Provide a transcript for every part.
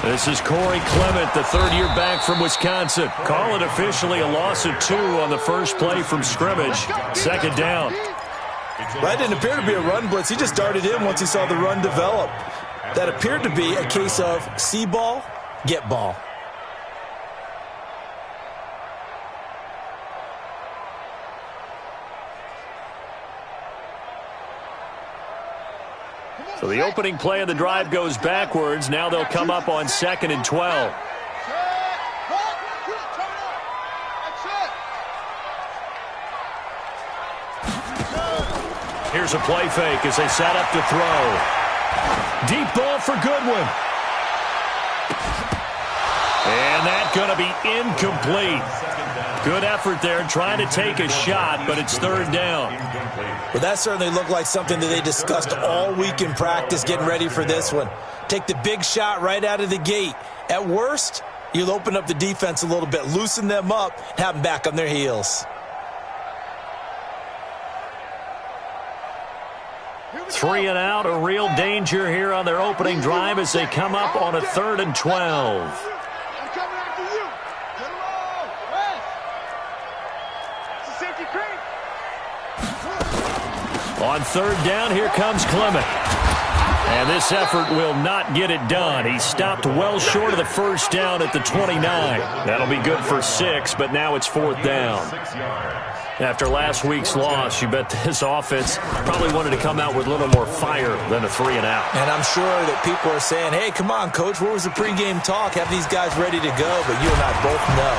This is Corey Clement, the third-year back from Wisconsin. Call it officially a loss of 2 on the first play from scrimmage. Second down. That didn't appear to be a run blitz. He just darted in once he saw the run develop. That appeared to be a case of see ball, get ball. So the opening play of the drive goes backwards. Now they'll come up on 2nd and 12. Here's a play fake as they set up to throw. Deep ball for Goodwin. And that's going to be incomplete. Good effort there trying to take a shot, but it's third down. Well, that certainly looked like something that they discussed all week in practice getting ready for this one. Take the big shot right out of the gate. At worst, you'll open up the defense a little bit, loosen them up, have them back on their heels. 3 and out, a real danger here on their opening drive as they come up on a 3rd and 12. On 3rd down, here comes Clement. And this effort will not get it done. He stopped well short of the first down at the 29. That'll be good for 6, but now it's 4th down. After last week's loss, you bet this offense probably wanted to come out with a little more fire than a 3 and out. And I'm sure that people are saying, hey, come on, Coach, where was the pregame talk? Have these guys ready to go? But you and I both know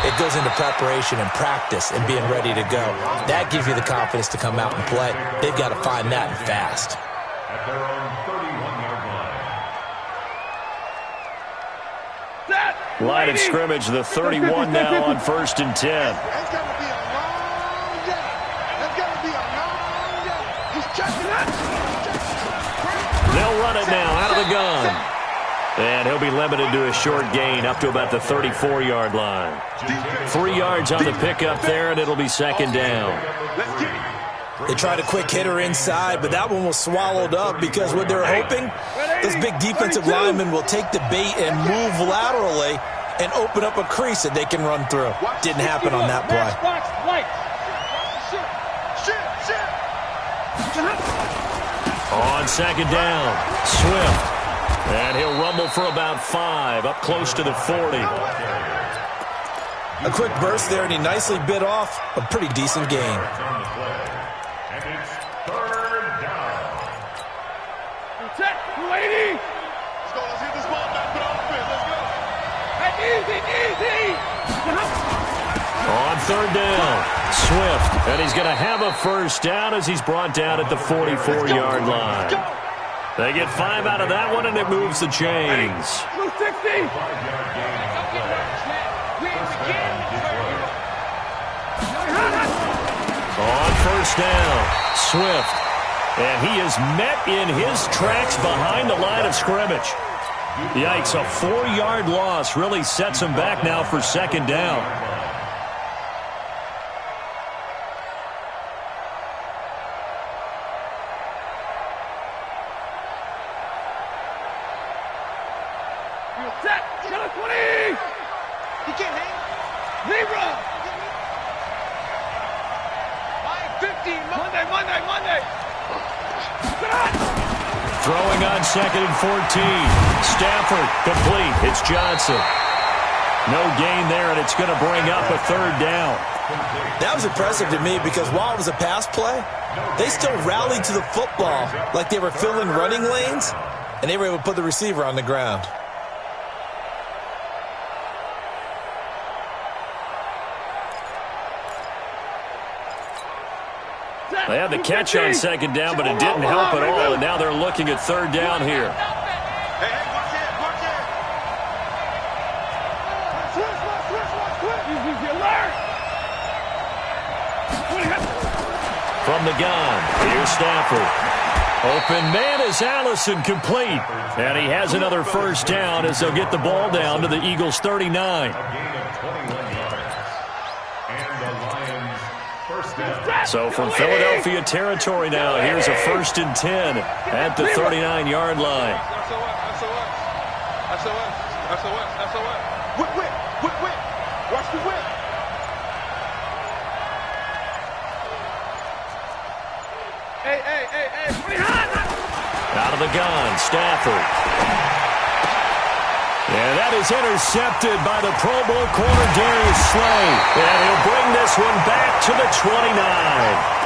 it goes into preparation and practice and being ready to go. That gives you the confidence to come out and play. They've got to find that and fast. At their own 31-yard line. Line of scrimmage, the 31 now on 1st and 10. They'll run it now out of the gun. And he'll be limited to a short gain up to about the 34-yard line. 3 yards on the pickup there, and it'll be 2nd down. They tried a quick hitter inside, but that one was swallowed up because what they're hoping, those big defensive linemen will take the bait and move laterally and open up a crease that they can run through. Didn't happen on that play. On 2nd down, Swift. And he'll rumble for about 5, up close to the 40. A quick burst there, and he nicely bit off a pretty decent gain. And it's 3rd down. Check, 280. Let's go. Let's get this ball back. Put on offense. Let's go. Hey, easy. On 3rd down, Swift. And he's going to have a first down as he's brought down at the 44-yard line. They get 5 out of that one, and it moves the chains. 260. On 1st down, Swift. And he is met in his tracks behind the line of scrimmage. Yikes, a 4-yard loss really sets him back now for 2nd down. Set, 20. He can't hang. Zebra. 5-15. Monday. Throwing on 2nd and 14. Stafford complete. It's Johnson. No gain there, and it's going to bring up a 3rd down. That was impressive to me because while it was a pass play, they still rallied to the football like they were filling running lanes, and they were able to put the receiver on the ground. They had the catch on 2nd down, but it didn't help at all, and now they're looking at 3rd down here. Hey, watch it. From the gun, here's Stafford. Open man is Allison, complete. And he has another first down as they'll get the ball down to the Eagles' 39. So from Philadelphia territory now, here's a 1st and 10 at the 39-yard line. SOS. Whip. Watch the whip. Hey. Out of the gun, Stafford. And that is intercepted by the Pro Bowl corner, Darius Slay. And he'll bring this one back to the 29.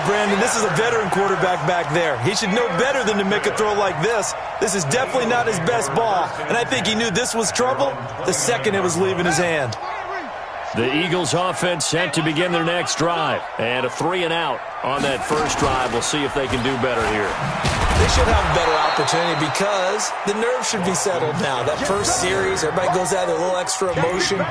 Brandon, this is a veteran quarterback back there. He should know better than to make a throw like this. This is definitely not his best ball, and I think he knew this was trouble the second it was leaving his hand. The Eagles offense set to begin their next drive. And a 3-and-out on that first drive. We'll see if they can do better here. They should have a better opportunity because the nerves should be settled now. That first series, everybody goes out with a little extra emotion.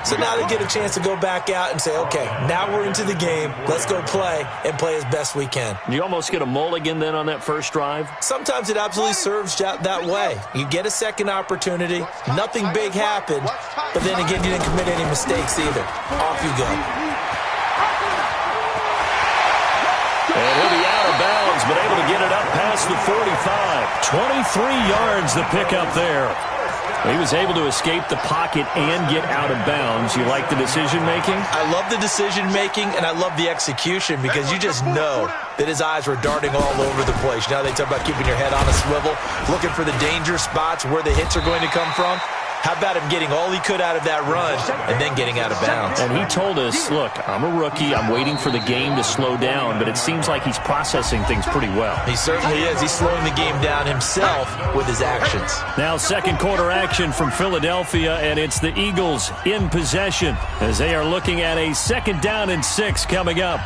So now they get a chance to go back out and say, okay, now we're into the game. Let's go play and play as best we can. You almost get a mulligan then on that first drive? Sometimes it absolutely serves that way. You get a second opportunity. Nothing big happened. But then again, you didn't commit any mistakes either. Off you go. And he'll be out of bounds, but able to get it up past the 45. 23 yards the pickup there. He was able to escape the pocket and get out of bounds. You like the decision-making? I love the decision-making, and I love the execution because you just know that his eyes were darting all over the place. You know, they talk about keeping your head on a swivel, looking for the danger spots where the hits are going to come from. How about him getting all he could out of that run and then getting out of bounds? And he told us, look, I'm a rookie. I'm waiting for the game to slow down, but it seems like he's processing things pretty well. He certainly is. He's slowing the game down himself with his actions. Now second quarter action from Philadelphia, and it's the Eagles in possession as they are looking at a 2nd down and 6 coming up.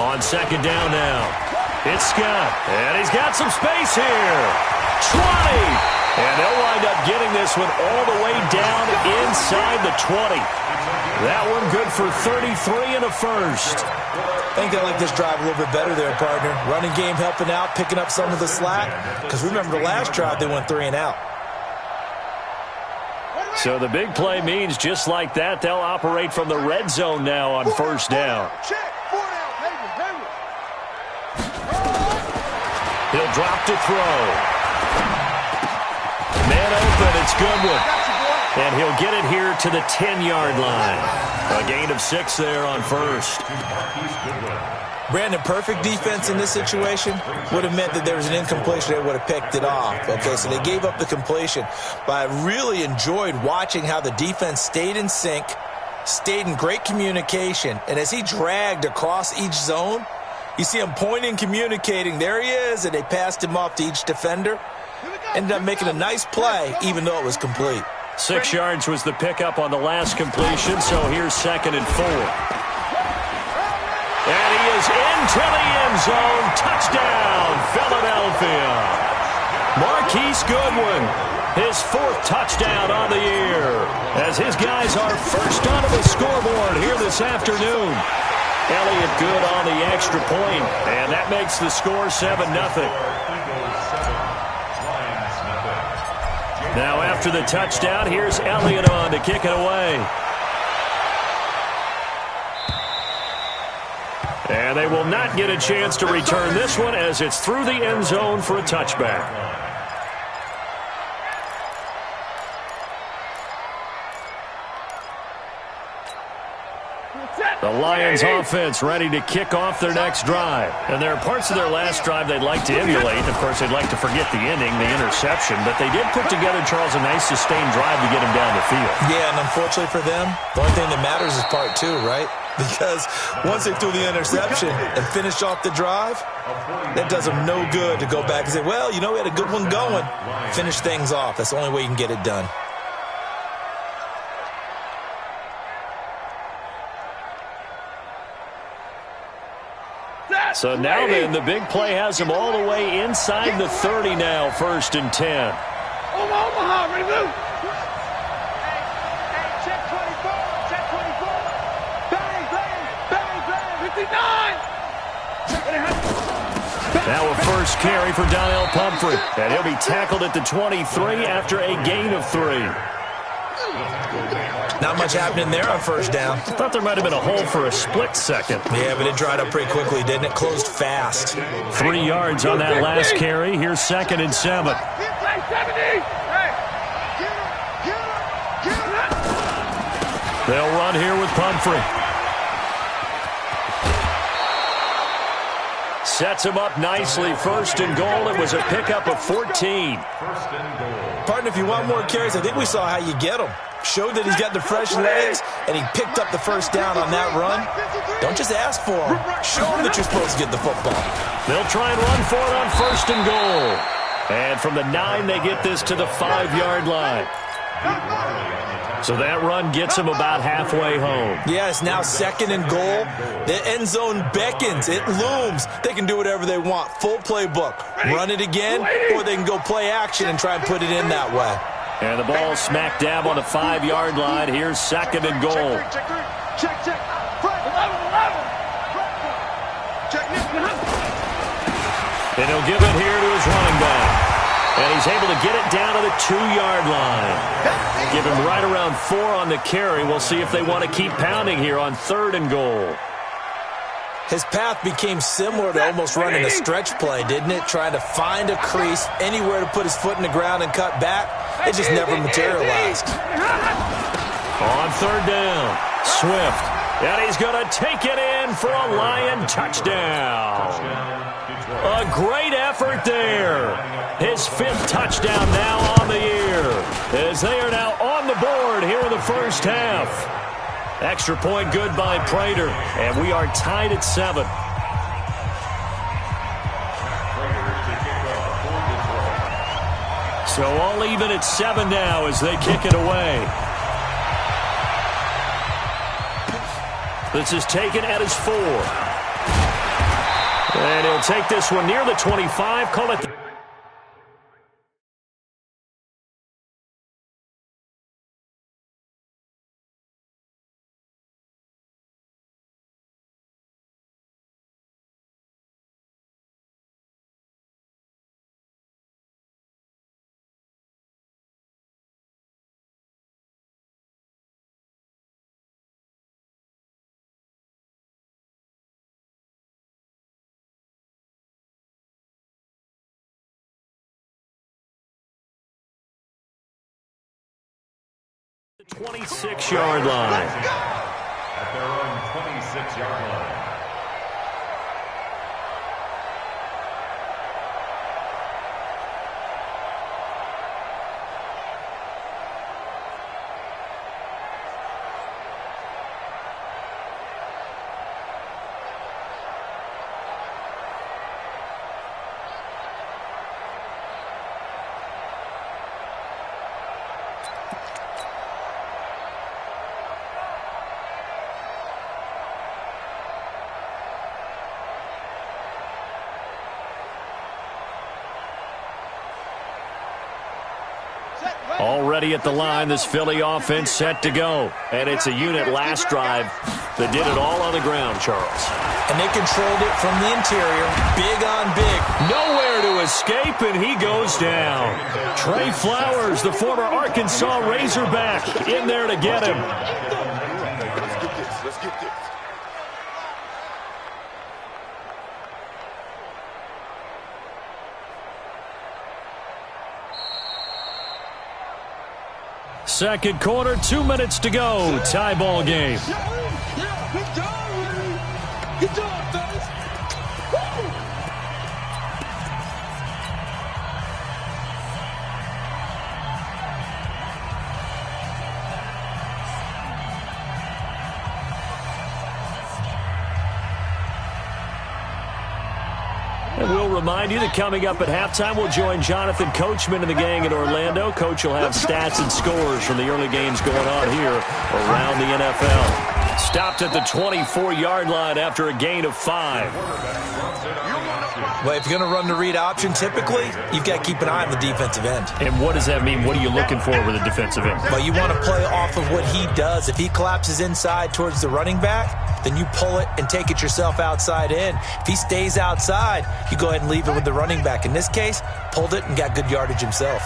On 2nd down now, it's Scott, and he's got some space here. 20, and they'll wind up getting this one all the way down inside the 20. That one good for 33 and a first. I think they like this drive a little bit better there, partner. Running game helping out, picking up some of the slack. Because remember the last drive, they went 3-and-out. So the big play means just like that, they'll operate from the red zone now on 1st down. He'll drop to throw. Man open, it's Goodwin. And he'll get it here to the 10-yard line. A gain of 6 there on 1st. Brandon, perfect defense in this situation would have meant that there was an incompletion. They would have picked it off. Okay, so they gave up the completion. But I really enjoyed watching how the defense stayed in sync, stayed in great communication, and as he dragged across each zone, you see him pointing, communicating. There he is, and they passed him off to each defender. Ended up making a nice play, even though it was complete. 6 yards was the pickup on the last completion, so here's 2nd and 4. And he is into the end zone. Touchdown, Philadelphia. Marquise Goodwin, his 4th touchdown on the year, as his guys are first onto the scoreboard here this afternoon. Elliott good on the extra point, and that makes the score 7-0. Now after the touchdown, here's Elliott on to kick it away. And they will not get a chance to return this one as it's through the end zone for a touchback. The Lions offense ready to kick off their next drive. And there are parts of their last drive they'd like to emulate. Of course, they'd like to forget the ending, the interception. But they did put together, Charles, a nice sustained drive to get him down the field. Yeah, and unfortunately for them, the only thing that matters is part 2, right? Because once they threw the interception and finished off the drive, that does them no good to go back and say, well, you know, we had a good one going. Finish things off. That's the only way you can get it done. So now then, the big play has him all the way inside the 30 now, 1st and 10. Omaha, ready to move. Hey, check 24. Check 24. Bang, bang, bang, bang. 59. Now a first carry for Donnell Pumphrey. And he'll be tackled at the 23 after a gain of 3. Not much happening there on first down. Thought there might have been a hole for a split second. Yeah, but it dried up pretty quickly, didn't it? Closed fast. 3 yards on that last carry. Here's 2nd and 7. Hey, 70. Hey. They'll run here with Pumphrey. Sets him up nicely. 1st and goal. It was a pickup of 14. Partner, if you want more carries, I think we saw how you get them. Showed that he's got the fresh legs, and he picked up the first down on that run. Don't just ask for him. Show him that you're supposed to get the football. They'll try and run for it on 1st and goal. And from the 9, they get this to the 5-yard line. So that run gets him about halfway home. Yeah, it's now 2nd and goal. The end zone beckons. It looms. They can do whatever they want. Full playbook. Run it again, or they can go play action and try and put it in that way. And the ball smack dab on the 5-yard line. Here's 2nd and goal. Check. And he'll give it here to his running back. And he's able to get it down to the 2-yard line. Give him right around 4 on the carry. We'll see if they want to keep pounding here on 3rd and goal. His path became similar to almost running a stretch play, didn't it? Trying to find a crease, anywhere to put his foot in the ground and cut back. It just never materialized. On 3rd down, Swift. And he's going to take it in for a Lion touchdown. A great effort there. His 5th touchdown now on the year, as they are now on the board here in the first half. Extra point good by Prater, and we are tied at 7. So all even at 7 now as they kick it away. This is taken at his 4. And he'll take this one near the 25, call it the 26-yard line. At their own 26-yard line. Already at the line, this Philly offense set to go. And it's a unit last drive that did it all on the ground, Charles. And they controlled it from the interior, big on big. Nowhere to escape, and he goes down. Trey Flowers, the former Arkansas Razorback, in there to get him. Let's get this. Second quarter, 2 minutes to go. Tie ball game. Yeah, good job, Willie. Good job, fellas. Woo! And we'll remind you that coming up at halftime, we'll join Jonathan Coachman and the gang in Orlando. Coach will have stats and scores from the early games going on here around the NFL. Stopped at the 24-yard line after a gain of 5. Well, if you're going to run the read option, typically, you've got to keep an eye on the defensive end. And what does that mean? What are you looking for with a defensive end? Well, you want to play off of what he does. If he collapses inside towards the running back, then you pull it and take it yourself outside in. If he stays outside, you go ahead and leave it with the running back. In this case, pulled it and got good yardage himself.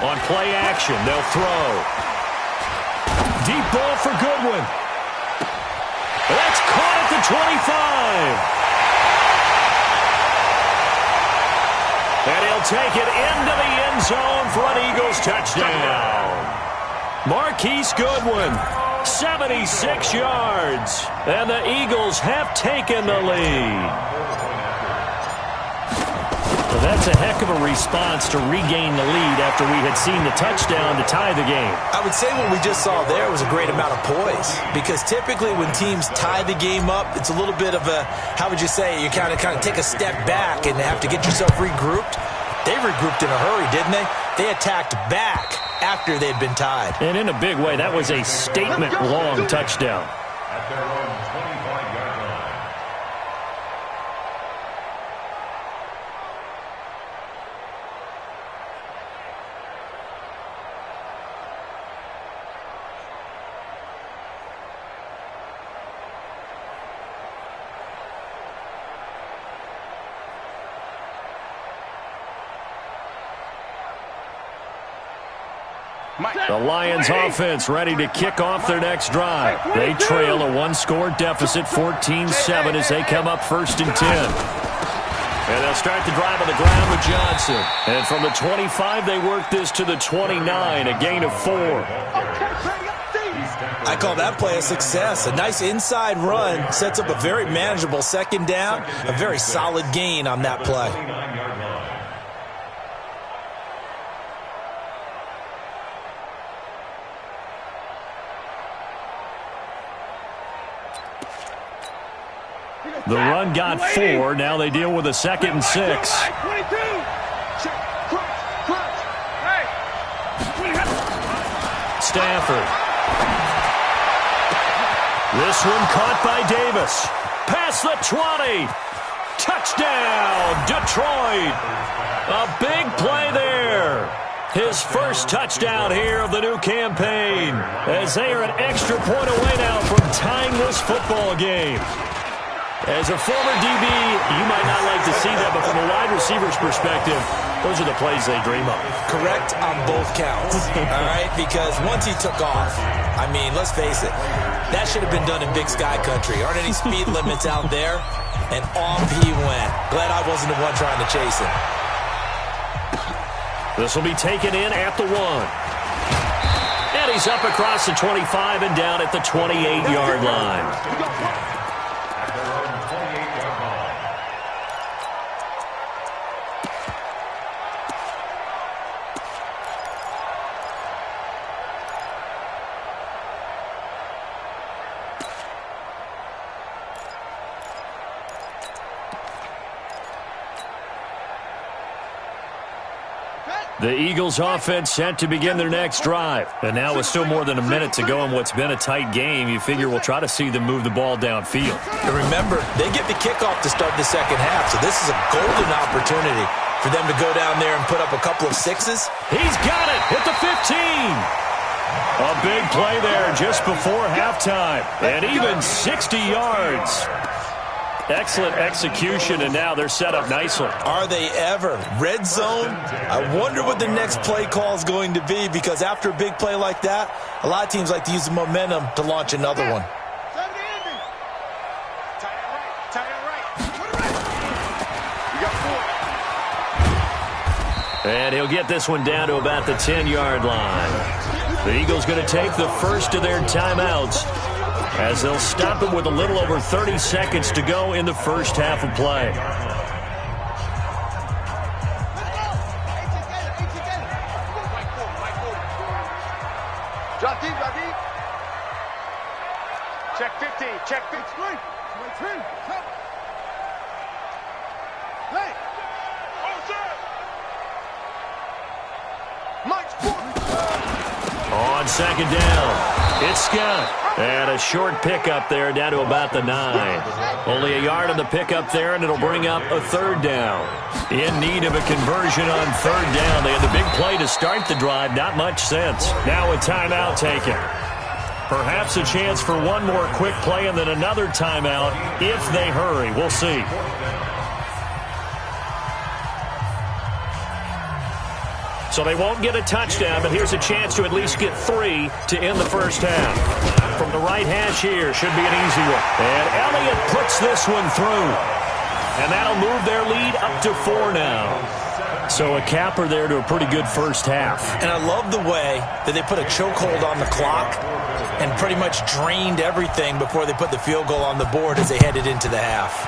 On play action, they'll throw. Deep ball for Goodwin. That's caught at the 25. And he'll take it into the end zone for an Eagles touchdown. Marquise Goodwin, 76 yards. And the Eagles have taken the lead. Well, that's a heck of a response to regain the lead after we had seen the touchdown to tie the game. I would say what we just saw there was a great amount of poise, because typically when teams tie the game up, it's a little bit of a, how would you say, you kind of take a step back and have to get yourself regrouped. They regrouped in a hurry, didn't they? They attacked back after they'd been tied. And in a big way, that was a statement-long touchdown. At their own 25-yard line. The Lions offense ready to kick off their next drive. They trail a one-score deficit, 14-7, as they come up 1st and 10. And they'll start the drive on the ground with Johnson. And from the 25, they work this to the 29, a gain of 4. I call that play a success. A nice inside run sets up a very manageable 2nd down, a very solid gain on that play. The run got 4. Now they deal with a 2nd and 6. Stafford. This one caught by Davis. Past the 20. Touchdown, Detroit. A big play there. His first touchdown here of the new campaign, as they are an extra point away now from tying this football game. As a former DB, you might not like to see that, but from a wide receiver's perspective, those are the plays they dream of. Correct on both counts, all right? Because once he took off, I mean, let's face it, that should have been done in Big Sky country. Aren't any speed limits out there? And off he went. Glad I wasn't the one trying to chase him. This will be taken in at the 1. And he's up across the 25 and down at the 28-yard line. The Eagles offense set to begin their next drive. And now with still more than a minute to go in what's been a tight game, you figure we'll try to see them move the ball downfield. And remember, they get the kickoff to start the 2nd half, so this is a golden opportunity for them to go down there and put up a couple of 6s. He's got it at the 15. A big play there just before halftime. And even 60 yards. Excellent execution, and now they're set up nicely. Are they ever? Red zone? I wonder what the next play call is going to be, because after a big play like that, a lot of teams like to use the momentum to launch another one. And he'll get this one down to about the 10-yard line. The Eagles going to take the first of their timeouts, as they'll stop it with a little over 30 seconds to go in the first half of play. Drop deep, drop deep. Check 15, check 15. Hey! Oh, sir! Mike's 4. second down. It's Scott. And a short pickup there down to about the 9. Only a yard on the pickup there, and it'll bring up a third down. In need of a conversion on third down. They had the big play to start the drive. Not much sense. Now a timeout taken. Perhaps a chance for one more quick play and then another timeout if they hurry. We'll see. So they won't get a touchdown, but here's a chance to at least get 3 to end the first half. From the right hash here, should be an easy one. And Elliott puts this one through. And that'll move their lead up to 4 now. So a capper there to a pretty good first half. And I love the way that they put a chokehold on the clock and pretty much drained everything before they put the field goal on the board as they headed into the half.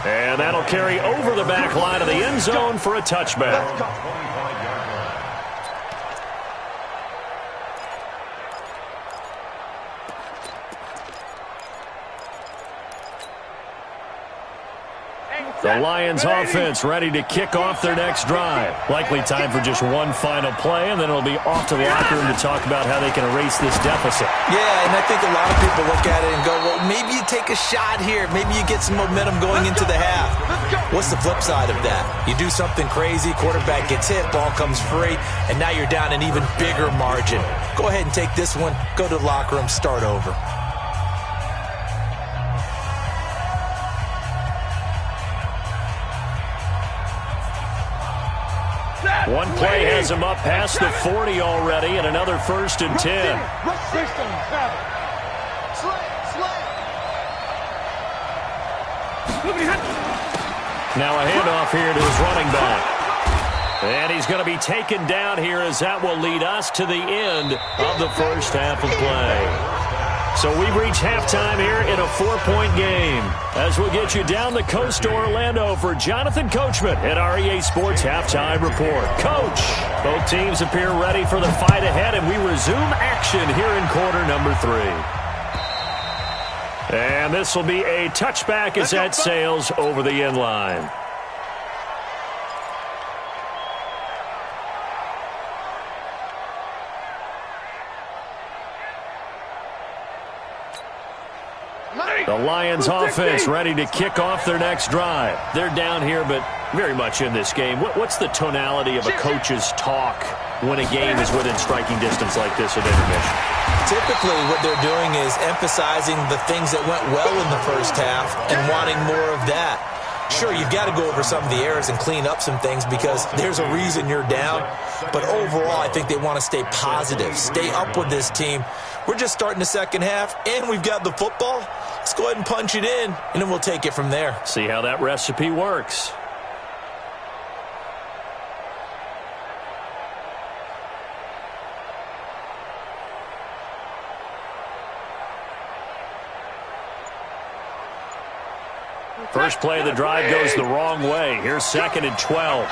And that'll carry over the back line of the end zone for a touchback. The Lions offense ready to kick off their next drive. Likely time for just one final play, and then it'll be off to the locker room to talk about how they can erase this deficit. Yeah, and I think a lot of people look at it and go, well, maybe you take a shot here. Maybe you get some momentum going into the half. What's the flip side of that? You do something crazy, quarterback gets hit, ball comes free, and now you're down an even bigger margin. Go ahead and take this one, go to the locker room, start over. One play has him up past the 40 already, and another 1st and 10. Now a handoff here to his running back. And he's going to be taken down here as that will lead us to the end of the first half of play. So we've reached halftime here in a 4-point game. As we'll get you down the coast to Orlando for Jonathan Coachman at our EA Sports Halftime Report. Coach, both teams appear ready for the fight ahead, and we resume action here in quarter number 3. And this will be a touchback as that sails over the end line. The Lions offense ready to kick off their next drive. They're down here, but very much in this game. What's the tonality of a coach's talk when a game is within striking distance like this at intermission? Typically, what they're doing is emphasizing the things that went well in the first half and wanting more of that. Sure, you've got to go over some of the errors and clean up some things because there's a reason you're down. But overall, I think they want to stay positive, stay up with this team. We're just starting the second half, and we've got the football. Let's go ahead and punch it in, and then we'll take it from there. See how that recipe works. First play of the drive goes the wrong way. Here's 2nd and 12.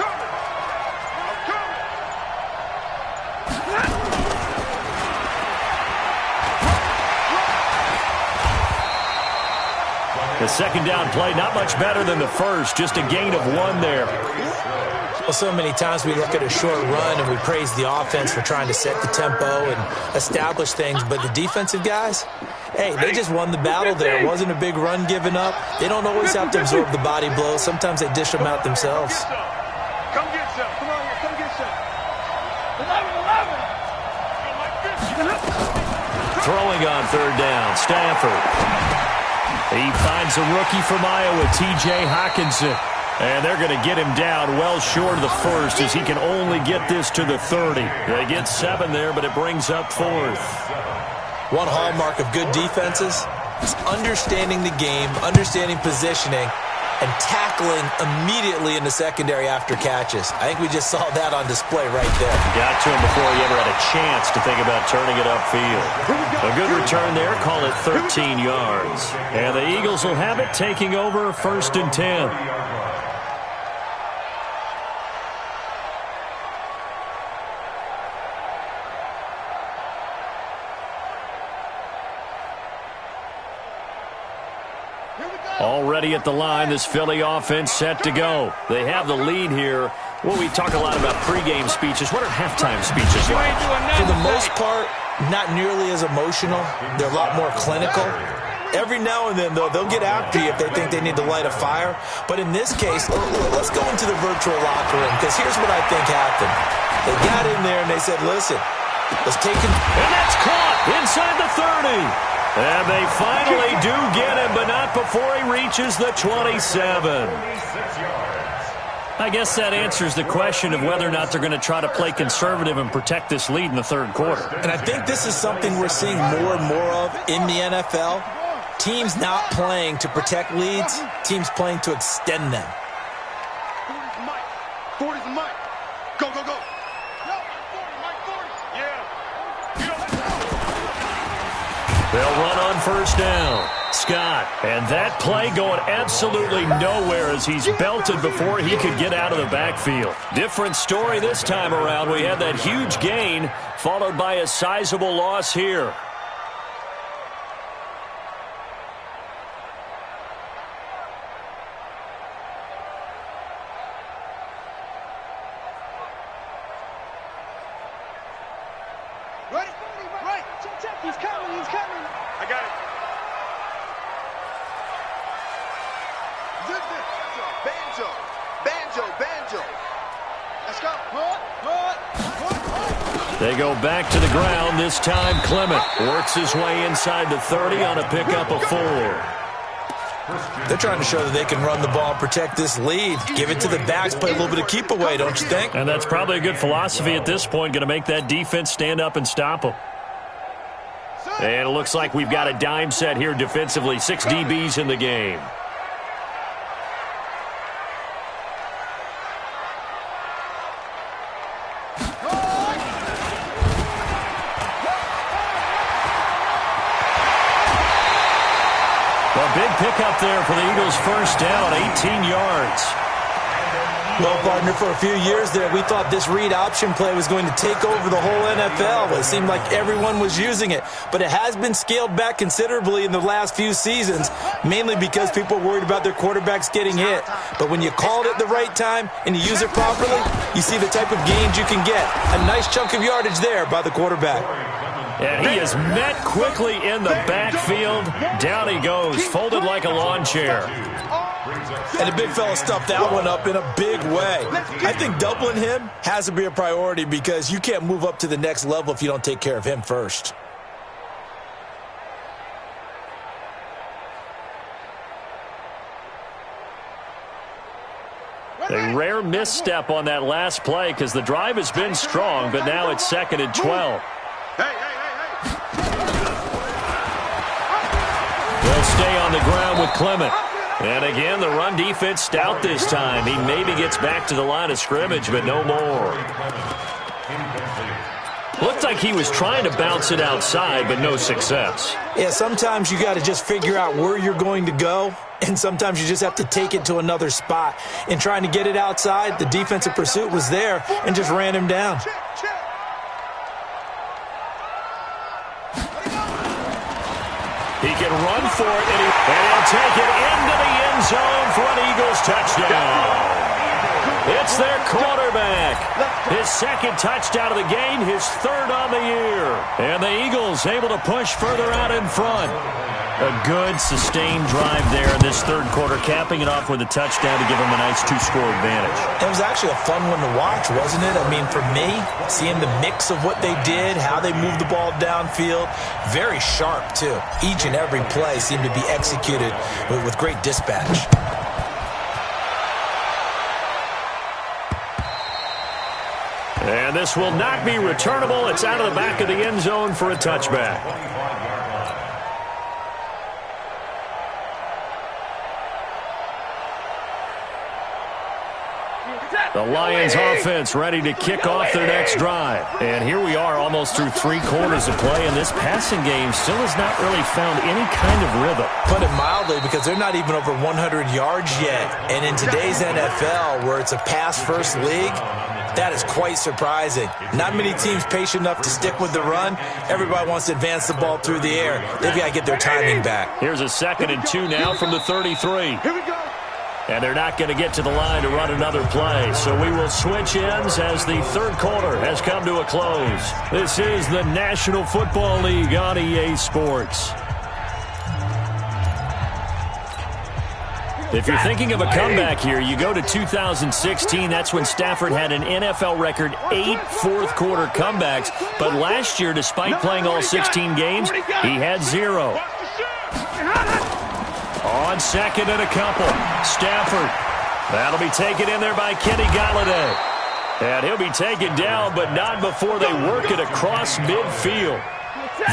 The second down play, not much better than the first, just a gain of 1 there. Well, so many times we look at a short run and we praise the offense for trying to set the tempo and establish things, but the defensive guys, hey, they just won the battle there. It wasn't a big run given up. They don't always have to absorb the body blows. Sometimes they dish them out themselves. Come get some. Come on here. Come get some. 11. Throwing on third down, Stafford. He finds a rookie from Iowa, T.J. Hawkinson. And they're going to get him down well short of the first as he can only get this to the 30. They get 7 there, but it brings up 4th. One hallmark of good defenses is understanding the game, understanding positioning, and tackling immediately in the secondary after catches. I think we just saw that on display right there. Got to him before he ever had a chance to think about turning it upfield. A good return there, call it 13 yards. And the Eagles will have it, taking over 1st and 10. Already at the line, this Philly offense set to go. They have the lead here. Well, we talk a lot about pregame speeches. What are halftime speeches like? For the most part, not nearly as emotional. They're a lot more clinical. Every now and then, though, they'll get after you if they think they need to light a fire. But in this case, let's go into the virtual locker room, because here's what I think happened. They got in there and they said, listen, let's take him. And that's caught inside the 30. And they finally do get him, but not before he reaches the 27. I guess that answers the question of whether or not they're going to try to play conservative and protect this lead in the third quarter. And I think this is something we're seeing more and more of in the NFL. Teams not playing to protect leads, teams playing to extend them. 40's Mike. 40's Mike. Go, go, go. They'll run on first down. Scott, and that play going absolutely nowhere as he's belted before he could get out of the backfield. Different story this time around. We had that huge gain followed by a sizable loss here. He's coming, he's coming. I got it. Banjo, banjo, banjo. Let's go. They go back to the ground. This time Clement works his way inside the 30 on a pickup of 4. They're trying to show that they can run the ball and protect this lead. Give it to the backs, play a little bit of keep away, don't you think? And that's probably a good philosophy at this point, going to make that defense stand up and stop them. And it looks like we've got a dime set here defensively. 6 DBs in the game. A big pickup there for the Eagles' first down, 18 yards. Well, partner, for a few years there, we thought this read option play was going to take over the whole NFL. It seemed like everyone was using it. But it has been scaled back considerably in the last few seasons, mainly because people are worried about their quarterbacks getting hit. But when you call it at the right time and you use it properly, you see the type of gains you can get. A nice chunk of yardage there by the quarterback. And he is met quickly in the backfield. Down he goes, folded like a lawn chair. And the big fella stuffed that one up in a big way. I think doubling him has to be a priority because you can't move up to the next level if you don't take care of him first. A rare misstep on that last play because the drive has been strong, but now it's 2nd and 12. They'll stay on the ground with Clement. And again, the run defense stout this time. He maybe gets back to the line of scrimmage, but no more. Looked like he was trying to bounce it outside, but no success. Yeah, sometimes you got to just figure out where you're going to go, and sometimes you just have to take it to another spot. In trying to get it outside, the defensive pursuit was there and just ran him down. He can run for it, and he'll take it into the end zone for an Eagles touchdown. It's their quarterback. His 2nd touchdown of the game, his 3rd on the year. And the Eagles able to push further out in front. A good, sustained drive there in this 3rd quarter, capping it off with a touchdown to give them a nice 2-score advantage. It was actually a fun one to watch, wasn't it? I mean, for me, seeing the mix of what they did, how they moved the ball downfield, very sharp, too. Each and every play seemed to be executed with great dispatch. And this will not be returnable. It's out of the back of the end zone for a touchback. The Lions offense ready to kick off their next drive. And here we are almost through 3 quarters of play, and this passing game still has not really found any kind of rhythm. Put it mildly, because they're not even over 100 yards yet. And in today's NFL, where it's a pass-first league, that is quite surprising. Not many teams patient enough to stick with the run. Everybody wants to advance the ball through the air. They've got to get their timing back. Here's a 2nd and 2 now from the 33. Here we go. And they're not going to get to the line to run another play. So we will switch ends as the 3rd quarter has come to a close. This is the National Football League on EA Sports. If you're thinking of a comeback here, you go to 2016. That's when Stafford had an NFL record 8 fourth-quarter comebacks. But last year, despite playing all 16 games, he had 0. On 2nd and a couple, Stafford. That'll be taken in there by Kenny Golladay. And he'll be taken down, but not before they work it across midfield.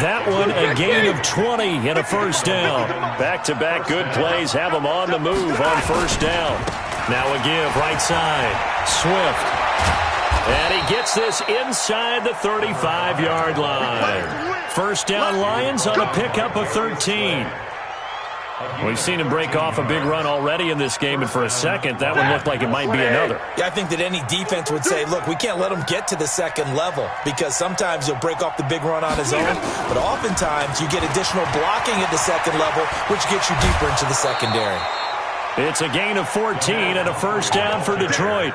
That one, a gain of 20 and a first down. Back-to-back good plays have them on the move on first down. Now a give right side. Swift. And he gets this inside the 35-yard line. First down Lions on a pickup of 13. We've seen him break off a big run already in this game, and for a second, that one looked like it might be another. Yeah, I think that any defense would say, look, we can't let him get to the 2nd level, because sometimes he'll break off the big run on his own, but oftentimes you get additional blocking at the 2nd level, which gets you deeper into the secondary. It's a gain of 14 and a first down for Detroit.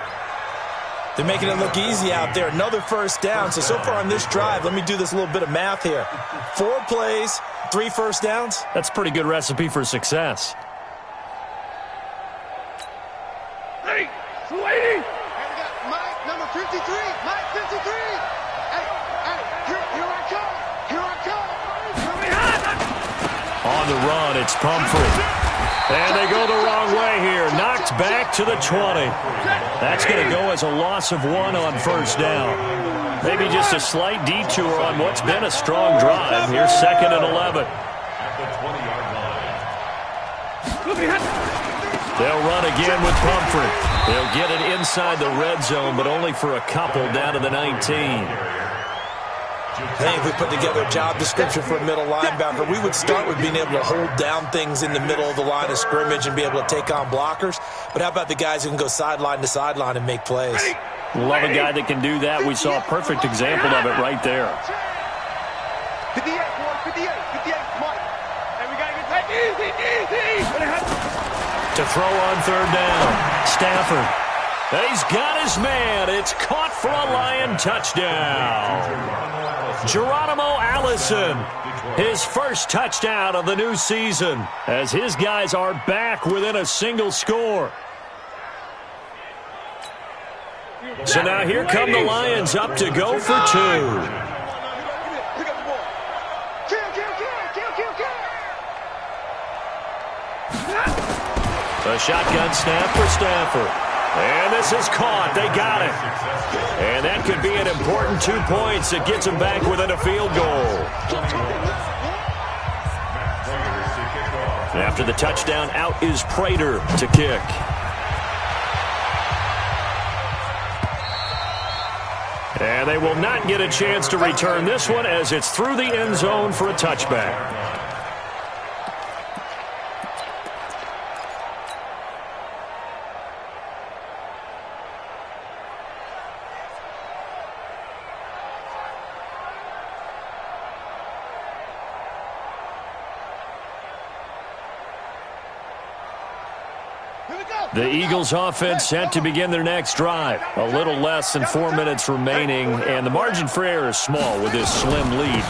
They're making it look easy out there. Another first down. So far on this drive, let me do this little bit of math here. 4 plays, 3 first downs. That's a pretty good recipe for success. Hey, lady. And we got Mike, number 53. Mike, 53. Hey, here I come. Here I come. On the run, it's Pumphrey. And they go the wrong way here. Knocked back to the 20. That's going to go as a loss of 1 on first down. Maybe just a slight detour on what's been a strong drive. Here's 2nd and 11. At the 20-yard line. They'll run again with Pumphrey. They'll get it inside the red zone, but only for a couple down to the 19. I think if we put together a job description for a middle linebacker, we would start with being able to hold down things in the middle of the line of scrimmage and be able to take on blockers. But how about the guys who can go sideline to sideline and make plays? Love a guy that can do that. We saw a perfect example of it right there. 58, 58, Mike. And we got to get that easy. To throw on 3rd down, Stafford. He's got his man. It's caught for a Lion touchdown. Geronimo Allison, his first touchdown of the new season, as his guys are back within a single score. So now here come the Lions up to go for 2. A shotgun snap for Stafford. And this is caught. They got it. And that could be an important 2 points that gets them back within a field goal. After the touchdown, out is Prater to kick. And they will not get a chance to return this one as it's through the end zone for a touchback. The Eagles offense set to begin their next drive. A little less than 4 minutes remaining, and the margin for error is small with this slim lead.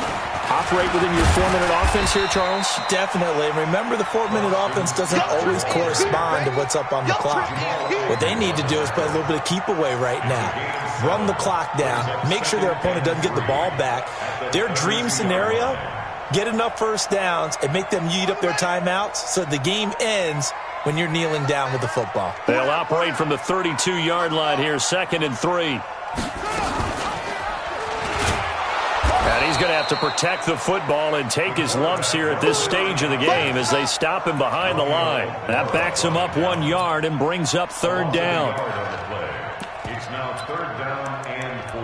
Operate within your 4-minute offense here, Charles? Definitely. And remember, the 4-minute offense doesn't always correspond to what's up on the clock. What they need to do is play a little bit of keep away right now. Run the clock down. Make sure their opponent doesn't get the ball back. Their dream scenario, get enough first downs and make them eat up their timeouts so the game ends when you're kneeling down with the football. They'll operate from the 32-yard line here, 2nd and 3. And he's going to have to protect the football and take his lumps here at this stage of the game as they stop him behind the line. That backs him up 1 yard and brings up 3rd down. It's now 3rd down and 4.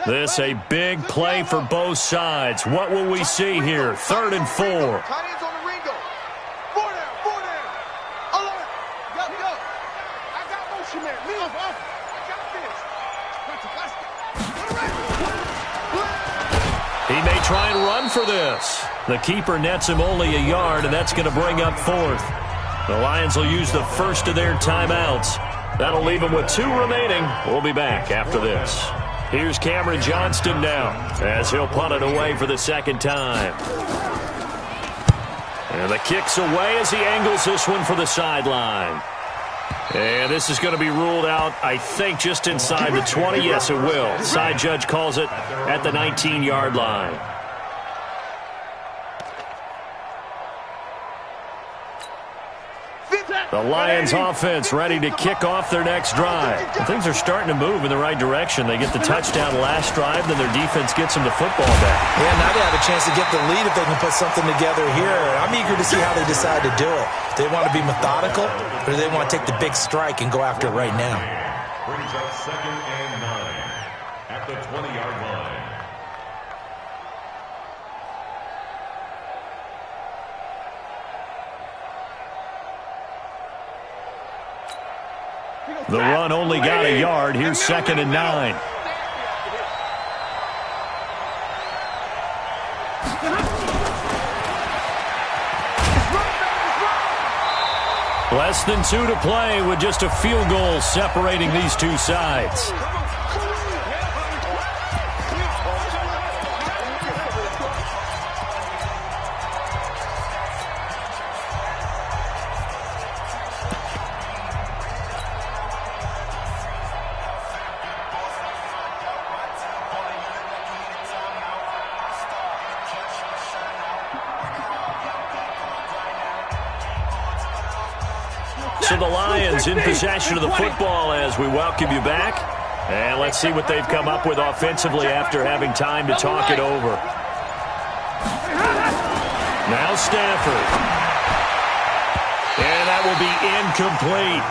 This a big play for both sides. What will we see here? 3rd and 4. Tight ends on the Ringo. 4 down, 4 down. Alert. Go. I got motion there. Leave. I got this. He may try and run for this. The keeper nets him only a yard, and that's going to bring up 4th. The Lions will use the first of their timeouts. That'll leave them with 2 remaining. We'll be back after this. Here's Cameron Johnston now as he'll punt it away for the 2nd time. And the kick's away as he angles this one for the sideline. And this is going to be ruled out, I think, just inside the 20. Yes, it will. Side judge calls it at the 19-yard line. The Lions offense ready to kick off their next drive. And things are starting to move in the right direction. They get the touchdown last drive, then their defense gets them the football back. Yeah, now they have a chance to get the lead if they can put something together here. I'm eager to see how they decide to do it. Do they want to be methodical, or do they want to take the big strike and go after it right now? Brings up 2nd and 9 at the 20-yard line. The run only got a yard. Here's 2nd and 9. Less than 2 to play with just a field goal separating these two sides. So the Lions in possession of the football as we welcome you back. And let's see what they've come up with offensively after having time to talk it over. Now Stafford. And that will be incomplete.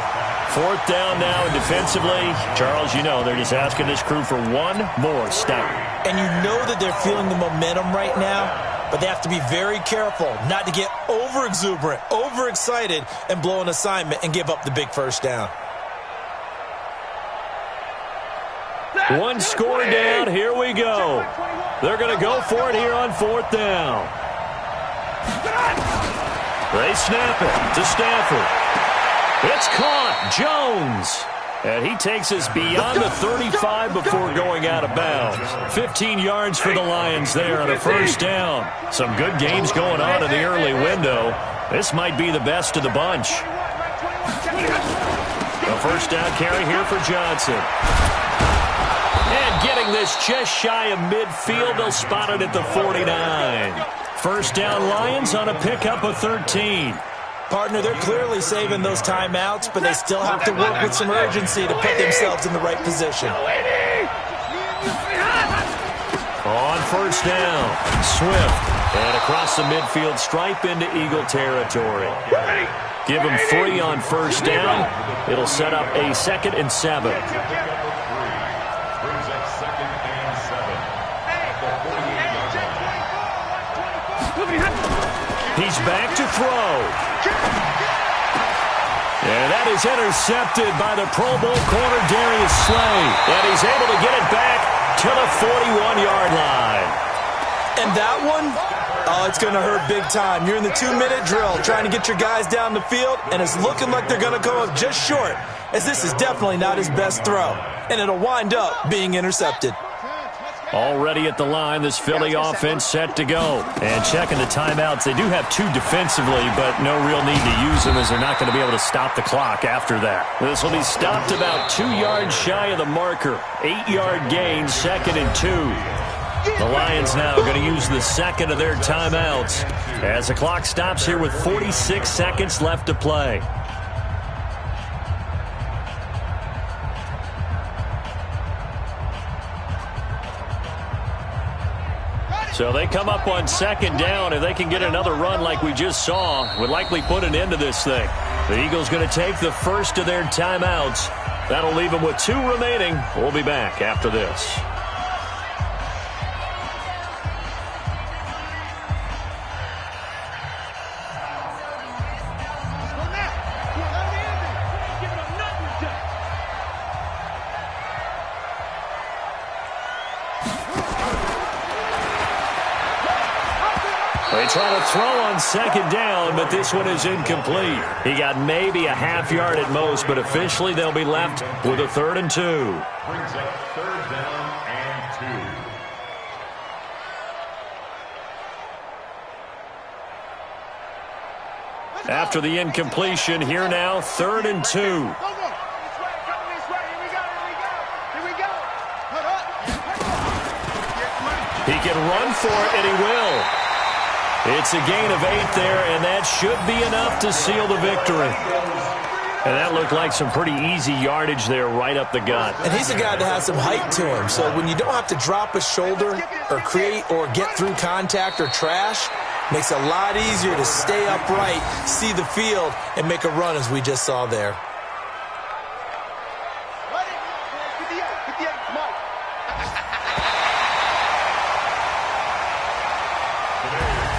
4th down now, and defensively, Charles, you know, they're just asking this crew for one more stop. And you know that they're feeling the momentum right now, but they have to be very careful not to get over-exuberant, over-excited, and blow an assignment and give up the big 1st down. One score down. Here we go. They're going to go for it here on 4th down. They snap it to Stafford. It's caught. Jones. And he takes us beyond the 35 before going out of bounds. 15 yards for the Lions there on a 1st down. Some good games going on in the early window. This might be the best of the bunch. The 1st down carry here for Johnson. And getting this just shy of midfield. They'll spot it at the 49. 1st down Lions on a pickup of 13. Partner, they're clearly saving those timeouts, but they still have to work with some urgency to put themselves in the right position. On 1st down, Swift. And across the midfield stripe into Eagle territory. Give them 3 on 1st down. It'll set up a 2nd and 7. Brings up 2nd and 7 at the 48-yard line. He's back to throw. And that is intercepted by the Pro Bowl corner Darius Slay. And he's able to get it back to the 41-yard line. And that one, oh, it's going to hurt big time. You're in the 2-minute drill trying to get your guys down the field, and it's looking like they're going to go up just short, as this is definitely not his best throw. And it'll wind up being intercepted. Already at the line, this Philly offense set to go. And checking the timeouts, they do have 2 defensively, but no real need to use them as they're not going to be able to stop the clock after that. This will be stopped about 2 yards shy of the marker. 8-yard gain, 2nd and 2. The Lions now are going to use the 2nd of their timeouts as the clock stops here with 46 seconds left to play. So they come up on second down. If they can get another run like we just saw, would likely put an end to this thing. The Eagles going to take the first of their timeouts. That'll leave them with 2 remaining. We'll be back after this. They try to throw on second down, but this one is incomplete. He got maybe a half yard at most, but officially they'll be left with a 3rd and 2. Brings up 3rd down and 2. After the incompletion, here now, 3rd and 2. He can run for it, and he will. It's a gain of 8 there, and that should be enough to seal the victory. And that looked like some pretty easy yardage there right up the gut. And he's a guy that has some height to him, so when you don't have to drop a shoulder or create or get through contact or trash, makes it a lot easier to stay upright, see the field, and make a run as we just saw there.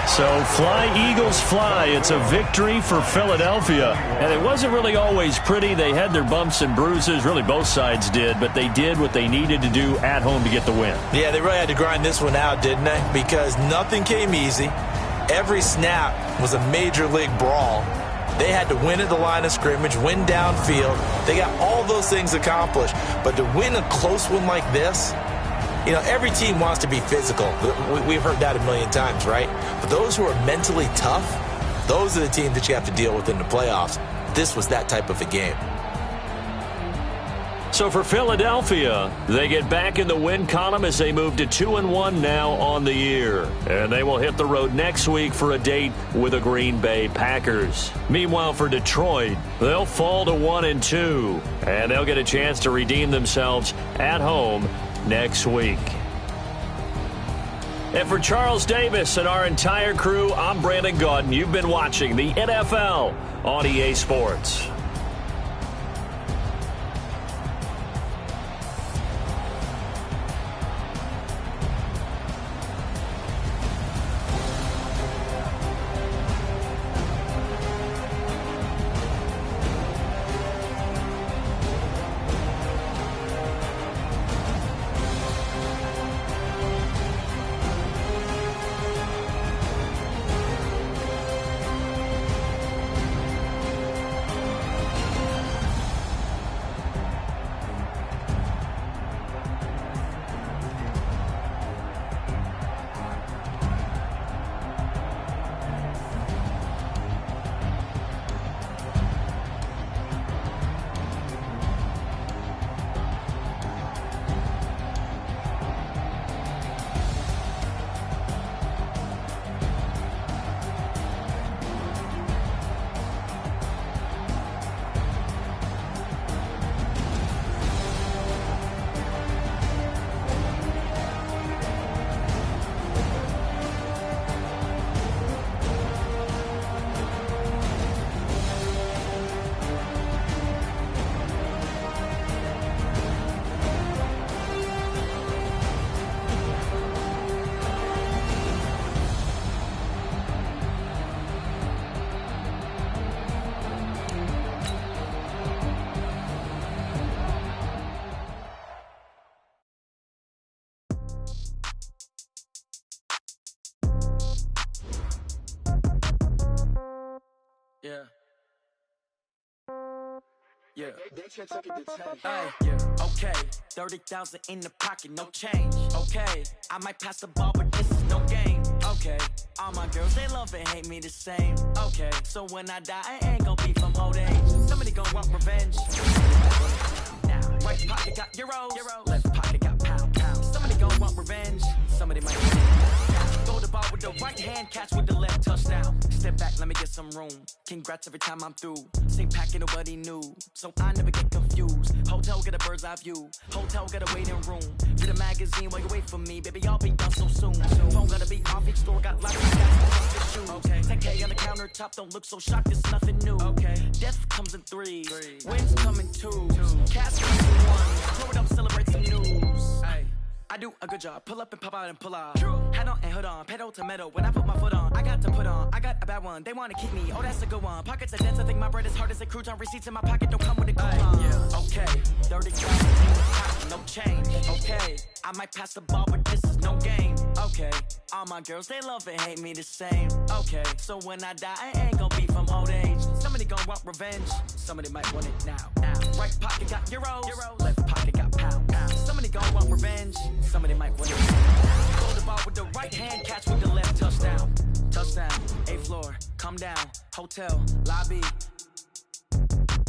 So fly, Eagles, fly. It's a victory for Philadelphia. And it wasn't really always pretty. They had their bumps and bruises. Really, both sides did. But they did what they needed to do at home to get the win. Yeah, they really had to grind this one out, didn't they? Because nothing came easy. Every snap was a major league brawl. They had to win at the line of scrimmage, win downfield. They got all those things accomplished. But to win a close one like this, you know, every team wants to be physical. We've heard that a million times, right? But those who are mentally tough, those are the teams that you have to deal with in the playoffs. This was that type of a game. So for Philadelphia, they get back in the win column as they move to 2-1 now on the year. And they will hit the road next week for a date with the Green Bay Packers. Meanwhile, for Detroit, they'll fall to 1-2. And they'll get a chance to redeem themselves at home next week. And for Charles Davis and our entire crew, I'm Brandon Gaudin. You've been watching the NFL on EA Sports. Yeah. Okay. 30,000 in the pocket, no change. Okay. I might pass the ball, but this is no game. Okay. All my girls, they love and hate me the same. Okay. So when I die, I ain't gonna be from old age. Somebody gonna want revenge. Now, right pocket got euros. Left pocket got pound. Somebody gonna want revenge. Somebody might throw the ball with the right hand, catch with the left, touchdown. Step back, let me get some room. Congrats every time I'm through. Same packet, nobody knew. So I never get confused. views. Hotel get a bird's eye view. Hotel get a waiting room. Read a magazine while you wait for me. Baby, I'll be done so soon. Phone gotta be off, each store got lots of gas shoes. Okay, 10K on the countertop, don't look so shocked, it's nothing new. Okay, death comes in threes, wins come in twos, cash comes in ones. Throw it up, celebrate some news. Ay. I do a good job, pull up and pop out and pull off. Head on and hood on, pedal to metal. When I put my foot on, I got to put on. I got a bad one, they wanna keep me. Oh, that's a good one. Pockets are dense, I think my bread is hard as a crouton. Receipts in my pocket don't come with a coupon. Yeah. Okay, 30,000 in the pocket, no change. Okay, I might pass the ball, but this is no game. Okay, all my girls, they love and hate me the same. Okay, so when I die, I ain't gon' be from old age. Somebody gon' want revenge, somebody might want it now. Right pocket got euros, left pocket got pounds. Somebody gon' want revenge, somebody might want it now. Throw the ball with the right hand, catch with the left, touchdown. Touchdown, 8th floor, come down, hotel, lobby.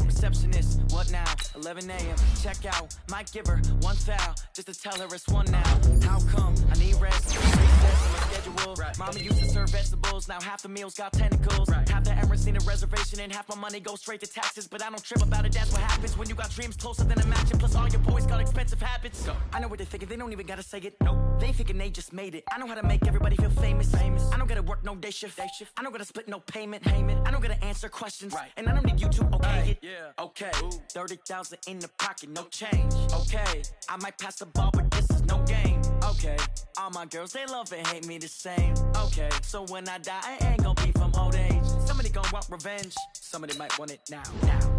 Receptionist, what now? 11 a.m. Check out. Might give her one foul just to tell her it's one now. How come? I need rest. Recess on my schedule. Right. Mama used to serve vegetables. Now half the meals got tentacles. Right. Half the Emirates need a reservation and half my money goes straight to taxes. But I don't trip about it. That's what happens when you got dreams closer than a match. And plus all your boys got expensive habits. Go. I know what they're thinking. They don't even gotta say it. Nope. They ain't thinking they just made it. I know how to make everybody feel famous. I don't gotta work no day shift. I don't gotta split no payment. I don't gotta answer questions. Right. And I don't need you to okay it. Yeah. Okay, 30,000 in the pocket, no change. Okay, I might pass the ball, but this is no game. Okay, all my girls, they love and hate me the same. Okay, so when I die, I ain't gon' be from old age. Somebody gon' want revenge, somebody might want it now.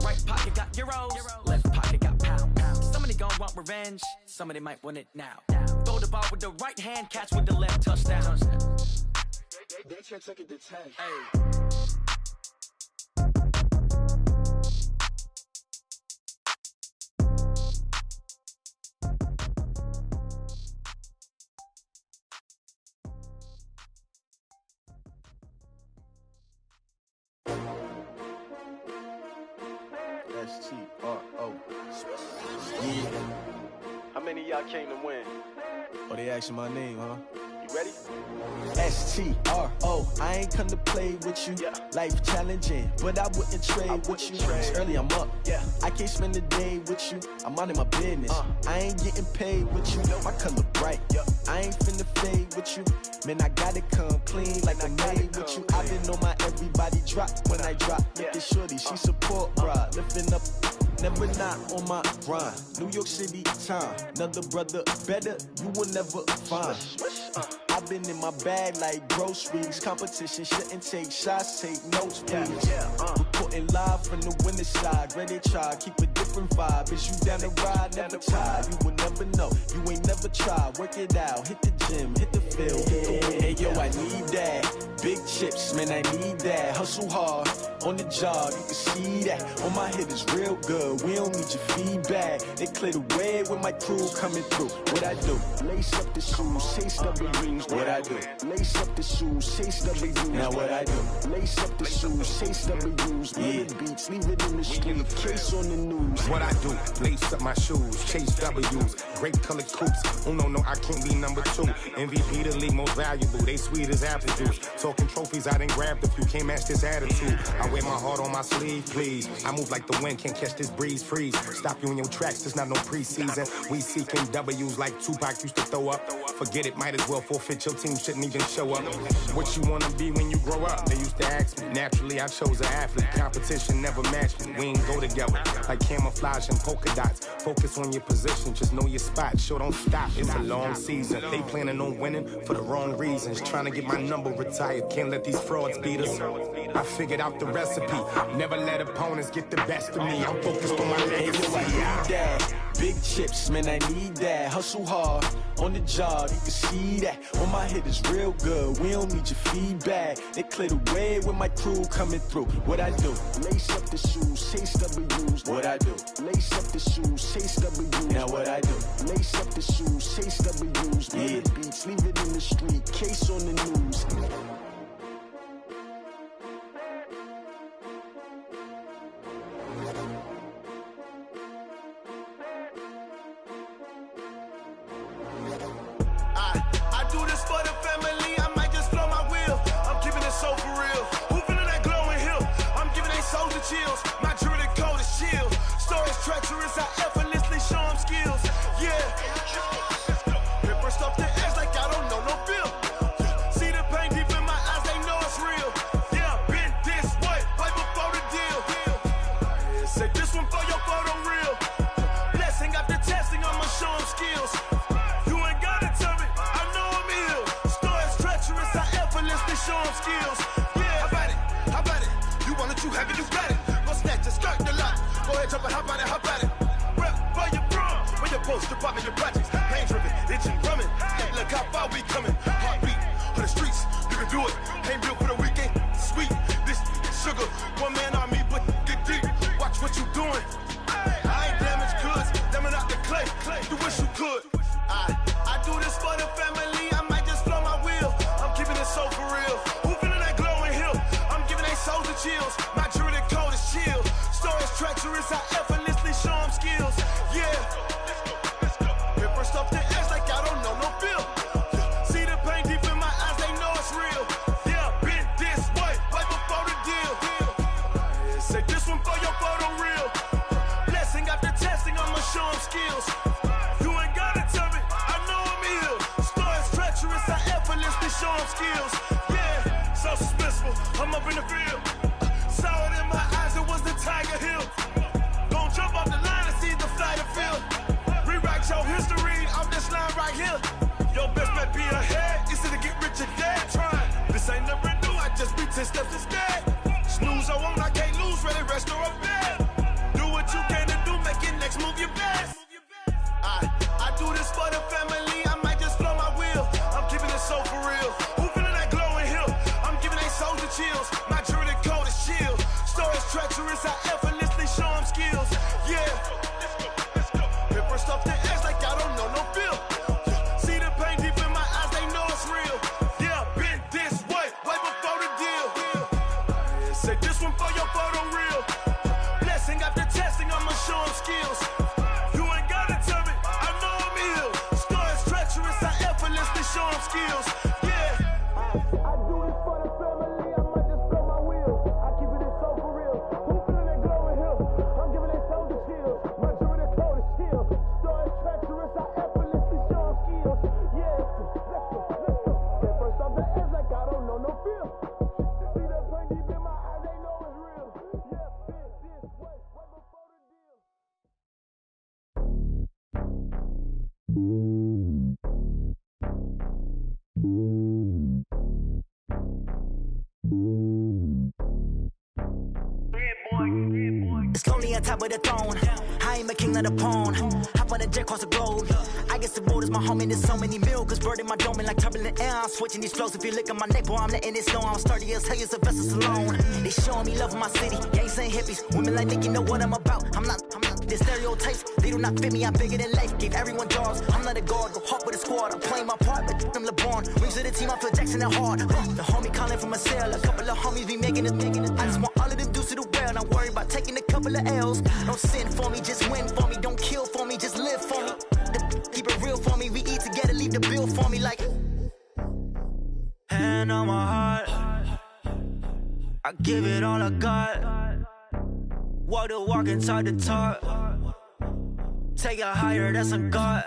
Right pocket got euros, left pocket got pounds. Somebody gon' want revenge, somebody might want it now. Throw the ball with the right hand, catch with the left, touchdown. They can't take it to 10. Hey. S-T-R-O. Yeah. How many of y'all came to win? Oh, they asking my name, huh? You ready? S-T-R-O. I ain't come to play with you. Yeah. Life challenging, but I wouldn't trade with you. It's early, I'm up. Yeah. I can't spend the day with you. I'm minding my business. I ain't getting paid with you. My color bright. Yep. I ain't finna fade with you. Man, I gotta come clean like I'm made with you. I've been on my everybody drop when I drop. Look at shorty, she support ride. Lifting up, never not on my grind. New York City time. Another brother better, you will never find. I've been in my bag like groceries. Competition shouldn't take shots, take notes, please. Reporting live from the winning side. Ready to try, keep a different vibe. Is you down the ride, never tired. You will never know, you ain't never tried. Work it out, hit the gym, hit the field, hit the wind. Hey yo, I need that. Big chips, man, I need that. Hustle hard, on the job, you can see that. On my head is real good, we don't need your feedback. They clear the way with my crew coming through. What I do? Lace up the shoes, chase W's. What I do? Lace up the shoes, chase W's. Now what I do? Lace up the shoes, chase W's. Yeah. Beats, leave it in the street, case on the news. What I do? Lace up my shoes, chase W's. Great colored coops. Oh no, I can't be number 2. MVP the league most valuable. They sweet as apple juice. Talking trophies, I didn't grab the few. Can't match this attitude. I wear my heart on my sleeve, please. I move like the wind, can't catch this breeze, freeze. Stop you in your tracks, there's not no preseason. We seeking W's like Tupac used to throw up. Forget it, might as well forfeit. Your team shouldn't even show up. What you wanna be when you grow up? They used to ask me. Naturally, I chose an athlete. Competition never matched me. We ain't go together like camouflage and polka dots. Focus on your position, just know your spot. Sure, don't stop. It's a long season. They planning on winning for the wrong reasons. Trying to get my number retired. Can't let these frauds beat us. I figured out the recipe. Never let opponents get the best of me. I'm focused on my legacy. I need that. Big chips, man, I need that. Hustle hard, on the job, you can see that. On my head is real good, we don't need your feedback. They clear the way with my crew coming through. What I do? Lace up the shoes, chase W's. What I do? Lace up the shoes, chase W's. Now what I do? Lace up the shoes, chase W's. Yeah. Beats, leave it in the street, case on the news. I do this for the family, I might just blow my wheel. I'm keeping it so for real. Who feeling that glowing hill? I'm giving they souls the chills. My jewelry cold is chill. Storage treacherous, I skills. You ain't gotta tell me, I know I'm ill. Stories treacherous, I effortlessly show them skills. Yeah, so suspenseful, I'm up in the field. Saw it in my eyes, it was the Tiger Hill. Don't jump off the line and see the flight of field. Rewrite your history off this line right here. Your best bet be ahead, easy to get rich or dead. Trying, this ain't never new, I just be 10 steps instead. Snooze or won't, I can't lose, ready, rest or a bed. Do what you can to do, make your next move your best. I do this for the family, I might just blow my wheel. I'm keeping it so for real. Who feeling that glowing hill? I'm giving they soldier chills. My jewelry code is chill. Stories treacherous, I effortlessly show them skills. Yeah, hit first off the edge like I don't know no feel. See the pain deep in my eyes, they know it's real. Yeah, been this way before the deal. Say this one for your photo reel. Blessing after testing, I'ma show them skills. You ain't gotta tell me, I know I'm ill. Stories treacherous, I effortlessly show them skills. Yeah, I do this for the family, I might just blow my wheel. I keep it so for real. Who feeling that glowing hill? I'm giving they soldier chills. My jewelry code is chill. Stories treacherous, I effortlessly show them skills. Yeah, let's go. Get first off the edge like I don't know no feel. See that pain deep in my eyes, they know it's real. Yeah, been this way before the deal. It's lonely on top of the throne. I ain't a king of the pawn. Hop on a jet across the globe. I guess the road is my home and there's so many milkers birding my dome like turbulent air. I'm switching these flows. If you look at my neck, boy, I'm letting it snow. I'm sturdy as hell, it's a vessel alone. They showing me love in my city. Gangs and hippies. Women like Nick, you know what I'm about. I'm not. The stereotypes, they do not fit me. I'm bigger than life. Gave everyone jobs. I'm not a guard. Go hard with a squad. I'm playing my part, but I'm LeBron. Rings to the team, I feel Jackson and hard. The homie calling from a cell. A couple of homies be making it. I just want all of them dudes to the well. Not worry about taking a couple of L's. Don't sin for me, just win for me. Don't kill for me, just live for me. Keep it real for me. We eat together, leave the bill for me like. Hand on my heart, I give it all I got. Walk the walk and talk the talk. Take it higher, that's a God.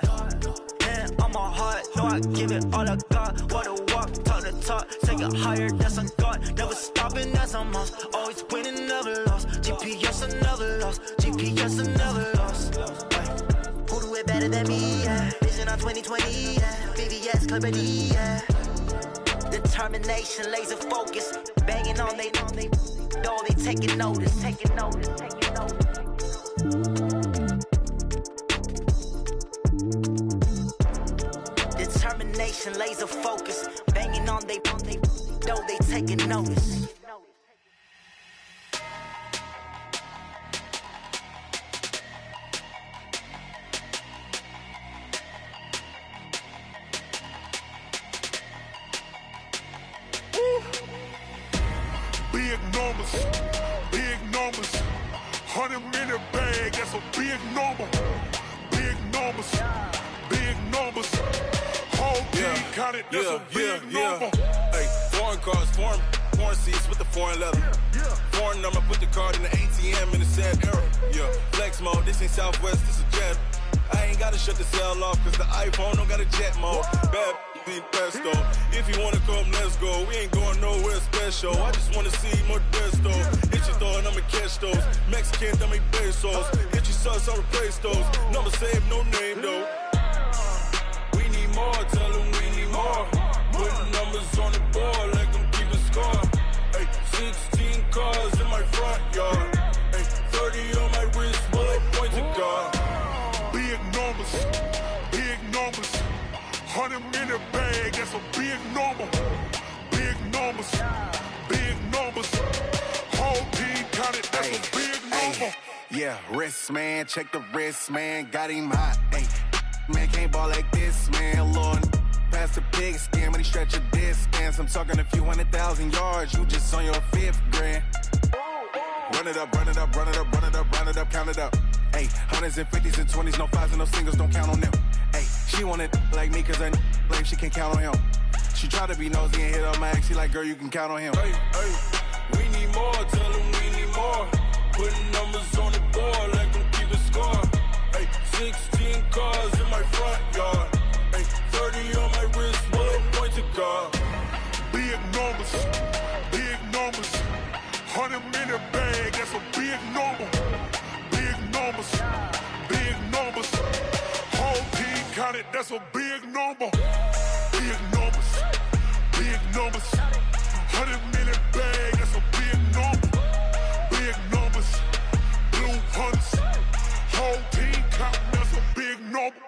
Hand on my heart, no, I give it all I got. Walk the walk, talk the talk. Take it higher, that's a God. Never stopping, that's a must. Always winning, never lost. GPS, I never lost. GPS, I never lost. Who do it better than me? Yeah. Vision on 2020. Yeah. VVS, clarity. Yeah. Determination, laser focus. Banging on they door, they taking notice. Taking notice. Determination, laser focus. Banging on they door, they taking notice. Big numbers, 100-minute bag, that's a big number. Big numbers, whole team counted, that's a big number. Hey, foreign cars, foreign seats with the foreign leather. Foreign number, put the card in the ATM in the sad era. Yeah, flex mode, this ain't Southwest, this is jet. I ain't gotta shut the cell off, cause the iPhone don't got a jet mode. Bad pesto. If you wanna come, let's go. We ain't going nowhere special. I just wanna see more Modesto. Hit your thought, I'ma catch those. Mexican, dame pesos. Hit your sus, I'll replace those. Number saved, no name though. We need more, tell them we need more. Putting numbers on the board, like them keep a score. Hey, 16 cars in my front yard. Hey, 30 on my wrist, bullet pointed guard. Big numbers, 100-minute bag, that's a big number. Big numbers, whole team counted, that's a big number. Yeah, wrist man, check the wrist man, got him hot. Ay, man can't ball like this, man. Lord, past the pig skin when he stretch a distance. I'm talking a few 100,000 yards, you just on your 5th grand. Run it up, count it up. Ay, hundreds and 50s and 20s, no 5s and no singles, don't count on them. Ay, she want it like me, cause her lame, she can't count on him. She try to be nosy and hit up my ex, she like, girl, you can count on him. Hey, we need more, tell them we need more. Putting numbers on the board, like them keep a score. Hey, 16 a big number. Big numbers, big numbers. Whole team counted, that's a big number. Big numbers, big numbers. 100 million bag, that's a big number. Big numbers, blue hunts. Whole team counting, that's a big number.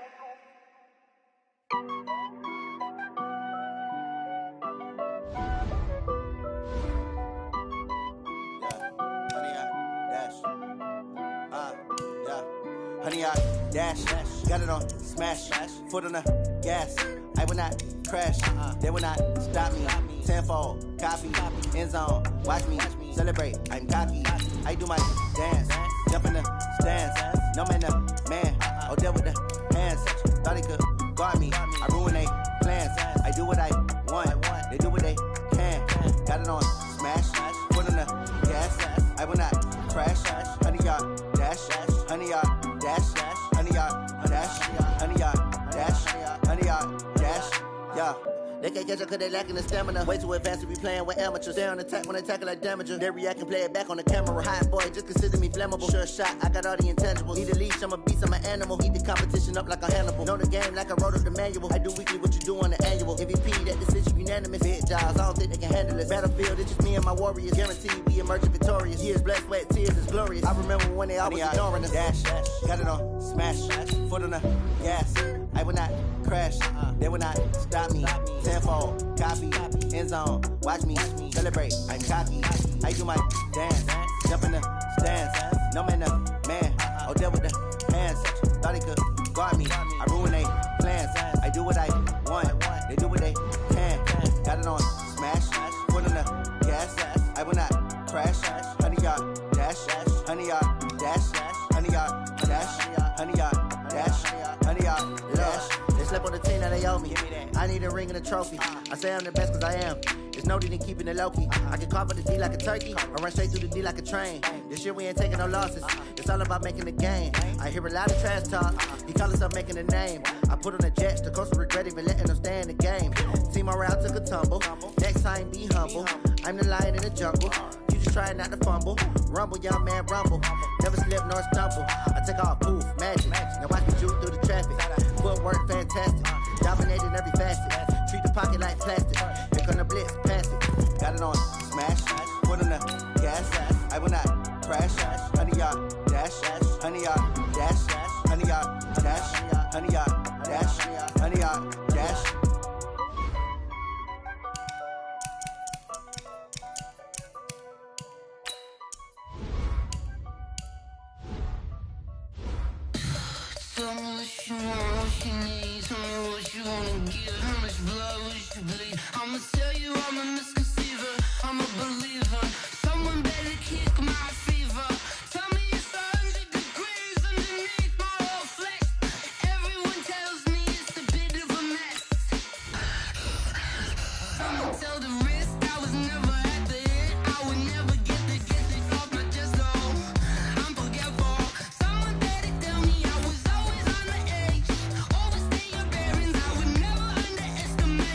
Honey, I dash, got it on smash, foot on the gas. I will not crash, they will not stop me. Tenfold, copy, end zone, watch me celebrate. I'm cocky, I do my dance, jump in the stands. No man, the man, oh, there with the hands. Thought he could guard me, I ruin they plans. I do what I want, they do what they can. Got it on smash, foot on the gas. I will not crash, honey, y'all dash, honey, y'all dash, honey, y'all dash, honey, y'all dash, honey, y'all dash, yeah. They can't catch up cause they lacking the stamina. Way too advanced to be playing with amateurs. Stay on attack when they tackle like damager. They react and play it back on the camera. Hot boy, just consider me flammable. Sure shot, I got all the intangibles. Need a leash, I'm a beast, I'm an animal. Eat the competition up like a Hannibal. Know the game like I wrote up the manual. I do weekly what you do on the annual. MVP, that decision unanimous. Big jobs, I don't think they can handle this. Battlefield, it's just me and my warriors. Guaranteed we emerging victorious. Years, blood, sweat, tears, it's glorious. I remember when they always ignoring us. Dash, got it on smash, foot on the gas. I will not crash, they will not stop me. Tenfold, copy, end zone, watch me celebrate. I'm cocky, I do my dance, jump in the stands. No man, the man, oh, there with the hands. Thought he could guard me, I ruin they plans. I do what I want, they do what they can. Got it on smash, foot on the gas. I will not crash, honey, y'all dash, honey, y'all dash, honey, y'all dash, honey, y'all dash, honey, y'all dash. They slept on the team that they owe me. I need a ring and a trophy. I say I'm the best cause I am. There's no need in keeping it low-key. I can carve up the D like a turkey or run straight through the D like a train. This year we ain't taking no losses. It's all about making the game. I hear a lot of trash talk. He call himself making a name. I put on the Jets. The coach will regret even letting them stay in the game. Team morale took a tumble. Next time be humble. I'm the lion in the jungle. You just trying not to fumble. Rumble, young man, rumble. Never slip nor stumble. I take off, poof, magic. Now I can juke through the traffic. Footwork fantastic. Dominating every facet. Treat the pocket like plastic. Here come the blitz, pass it. Got it on smash, foot on the gas. I will not crash. Honey, y'all dash, honey, y'all dash, honey, y'all dash, honey, y'all dash, honey, y'all dash. Tell me what you want, what you need. Tell me what you wanna give. How much blood would you bleed? I'ma tell you I'm a misconceiver. I'm a believer. Someone better kick my fever. Tell me it's 100 degrees underneath my whole flesh. Everyone tells me it's a bit of a mess. Someone tell the risk I was never at the end. I would never get this off my chest, though. I'm forgetful. Someone better tell me I was always on the edge. Overstay your bearings, I would never underestimate.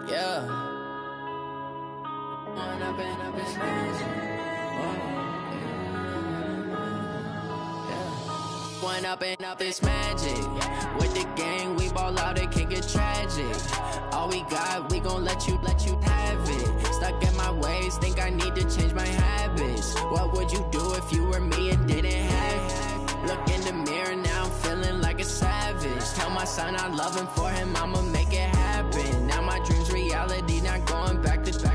Yeah. When I've been up, it's magic. When up and up, it's magic. With the gang, we ball out, it can get tragic. All we got, we gon' let you have it. Stuck in my ways, think I need to change my habits. What would you do if you were me and didn't have it? Look in the mirror, now I'm feeling like a savage. Tell my son I love him, for him I'ma make it happen. Now my dream's reality, not going back to.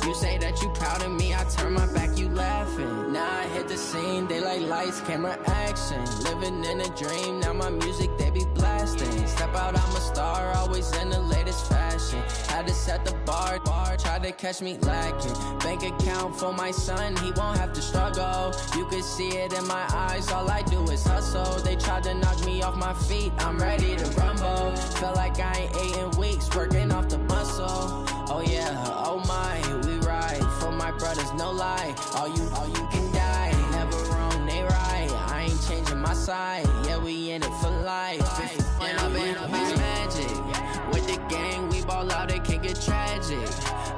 You say that you proud of me, I turn my back, you laughing. Now I hit the scene, they like lights, camera, action. Living in a dream, now my music, they be blasting. Step out, I'm a star, always in the latest fashion. Had to set the bar, try to catch me lacking. Bank account for my son, he won't have to struggle. You can see it in my eyes, all I do is hustle. They tried to knock me off my feet, I'm ready to rumble. Feel like I ain't ate in weeks, working off the muscle. Oh yeah, oh my, we ride for my brothers, no lie. All you can die, never wrong, they right. I ain't changing my side, yeah, we in it for life. When I've been up, it's magic. With the gang, we ball out, it can get tragic.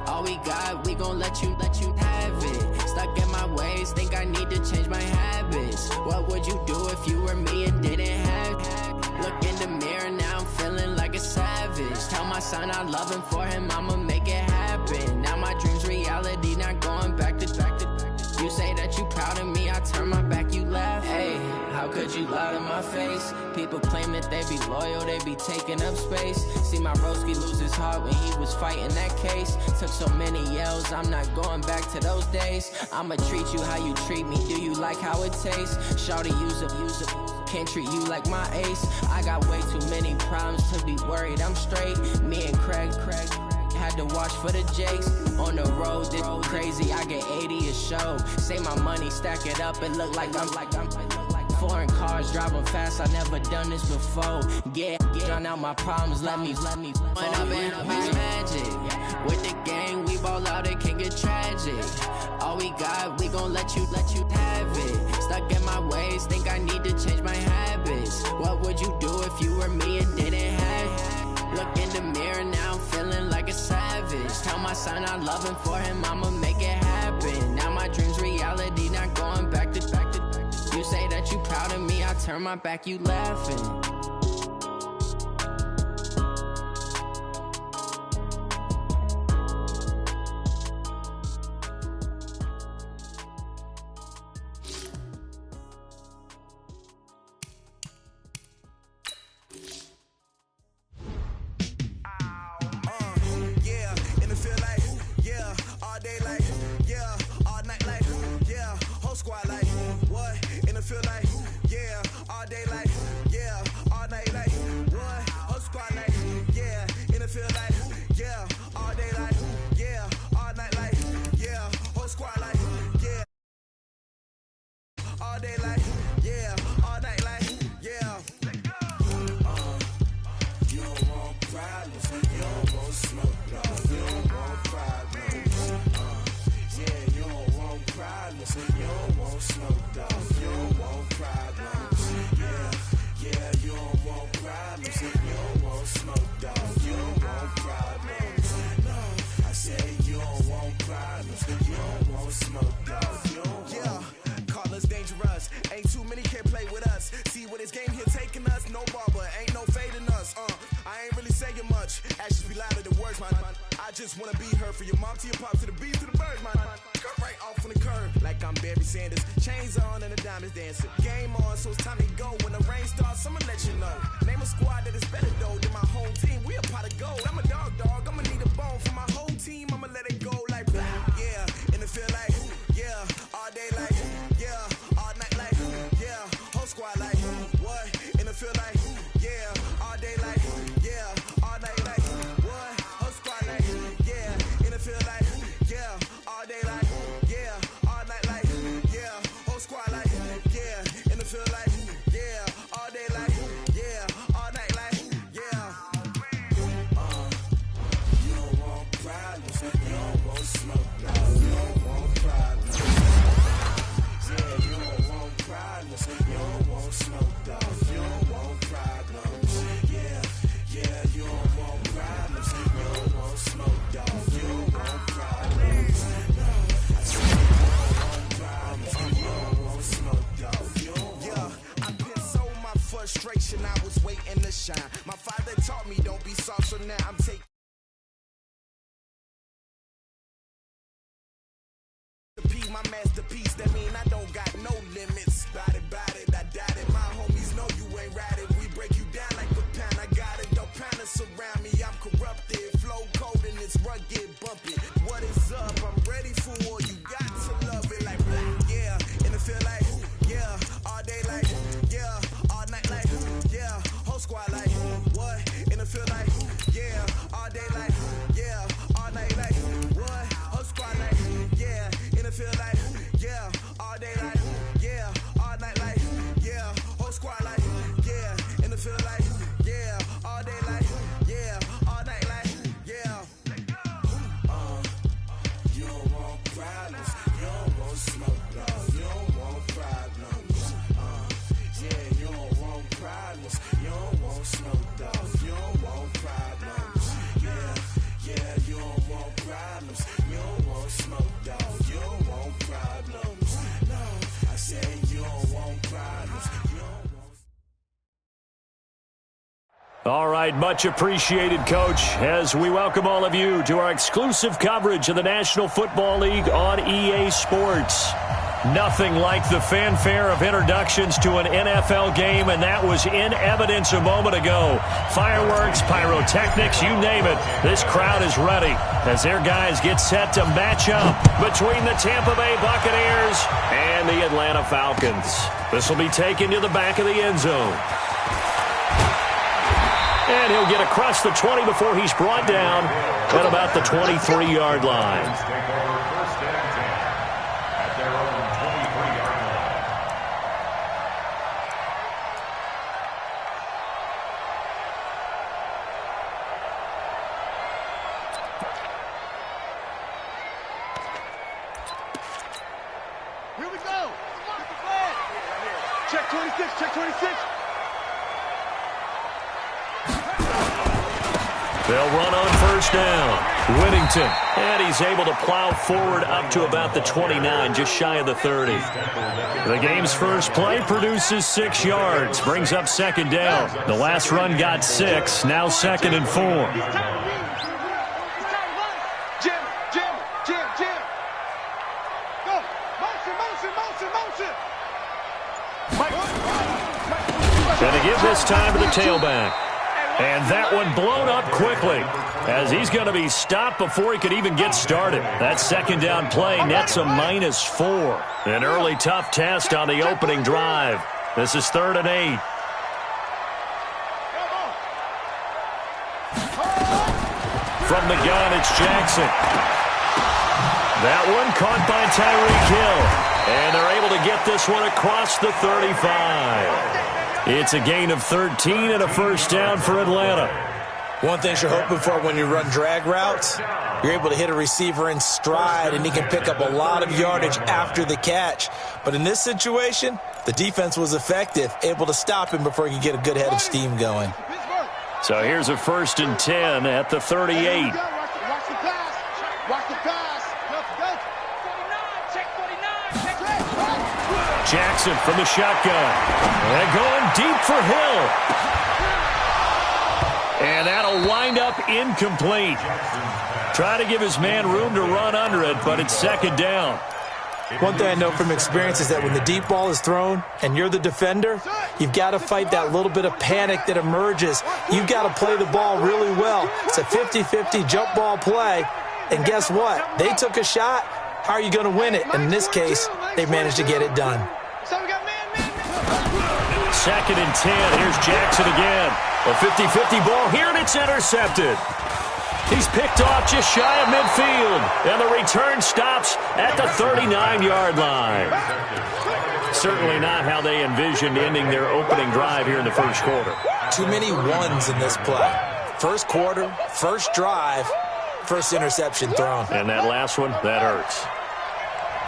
All we got, we gon' let you have it. Stuck in my ways, think I need to change my habits. What would you do if you were me and didn't have it? Look in the mirror, now I'm feeling like a savage. Tell my son I love him, for him I'ma make it happen. Now my dream's reality, not going back to. You say that you proud of me, I turn my back, you laugh. Hey, how could you lie to my face? People claim that they be loyal, they be taking up space. See my broski lose his heart when he was fighting that case. Took so many yells, I'm not going back to those days. I'ma treat you how you treat me, do you like how it tastes? Shawty, use it. Can't treat you like my ace. I got way too many problems to be worried, I'm straight. Me and Craig had to watch for the Jakes. On the road, this crazy, I get 80 a show. Say my money, stack it up, and look like I'm foreign cars, driving fast, I never done this before. Get drown out my problems, let me When I've been up, it's magic. With the gang, we ball out, it can get tragic. All we got, we gon' let you have it. Stuck in my ways, think I need to change my habits. What would you do if you were me and didn't have it? Look in the mirror, now I'm feeling like a savage. Tell my son I love him, for him I'ma make it happen. Now my dream's reality, not going back to. You say that you proud of me, I turn my back, you laughing. right, much appreciated, Coach, as we welcome all of you to our exclusive coverage of the National Football League on EA Sports. Nothing like the fanfare of introductions to an NFL game, and that was in evidence a moment ago. Fireworks, pyrotechnics, you name it. This crowd is ready as their guys get set to match up between the Tampa Bay Buccaneers and the Atlanta Falcons. This will be taken to the back of the end zone. And he'll get across the 20 before he's brought down at about the 23-yard line. Here we go. Check 26, check 26. They'll run on first down. Whittington, and he's able to plow forward up to about the 29, just shy of the 30. The game's first play produces 6 yards, brings up second down. The last run got 6, now 2nd and 4. Jim. Go. Motion. Going to give this time to the tailback. And that one blown up quickly as he's going to be stopped before he could even get started. That second down play nets a -4. An early tough test on the opening drive. This is 3rd and 8. From the gun, it's Jackson. That one caught by Tyreek Hill. And they're able to get this one across the 35. It's a gain of 13 and a first down for Atlanta. One thing you're hoping for when you run drag routes, you're able to hit a receiver in stride, and he can pick up a lot of yardage after the catch. But in this situation, the defense was effective, able to stop him before he could get a good head of steam going. So here's a 1st and 10 at the 38. Watch the pass. Jackson from the shotgun. And going deep for Hill. And that'll wind up incomplete. Trying to give his man room to run under it, but it's 2nd down. One thing I know from experience is that when the deep ball is thrown and you're the defender, you've got to fight that little bit of panic that emerges. You've got to play the ball really well. It's a 50-50 jump ball play. And guess what? They took a shot. How are you going to win it? And in this case, they managed to get it done. 2nd and 10. Here's Jackson again. A 50-50 ball here, and it's intercepted. He's picked off just shy of midfield. And the return stops at the 39-yard line. Certainly not how they envisioned ending their opening drive here in the first quarter. Too many ones in this play. First quarter, first drive, first interception thrown. And that last one, that hurts.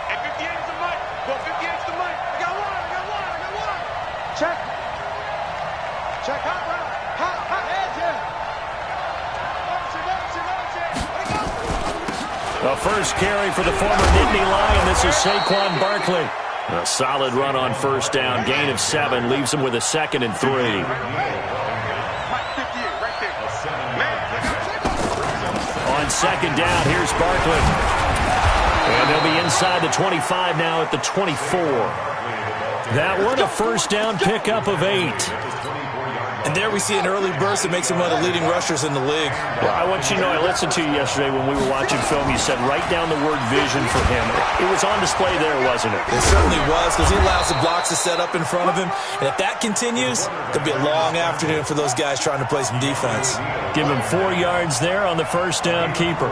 And 58's the mic. Go 58's the mic. I got one. Check. Hot edge, A first carry for the former Nittany Lion. This is Saquon Barkley. A solid run on first down. Gain of 7 leaves him with a 2nd and 3. On 2nd down, here's Barkley. And they'll be inside the 25 now at the 24. That one, a first down pickup of 8. And there we see an early burst that makes him one of the leading rushers in the league. Well, I want you to know, I listened to you yesterday when we were watching film. You said write down the word vision for him. It was on display there, wasn't it? It certainly was, because he allows the blocks to set up in front of him. And if that continues, it could be a long afternoon for those guys trying to play some defense. Give him 4 yards there on the first down keeper.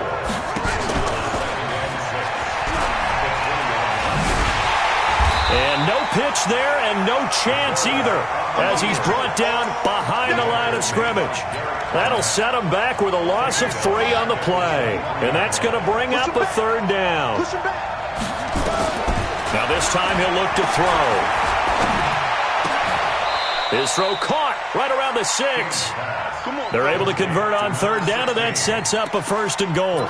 And no pitch there and no chance either as he's brought down behind the line of scrimmage. That'll set him back with a loss of 3 on the play. And that's going to bring up a 3rd down. Now this time he'll look to throw. His throw caught right around the 6. They're able to convert on 3rd down, and that sets up a 1st and goal.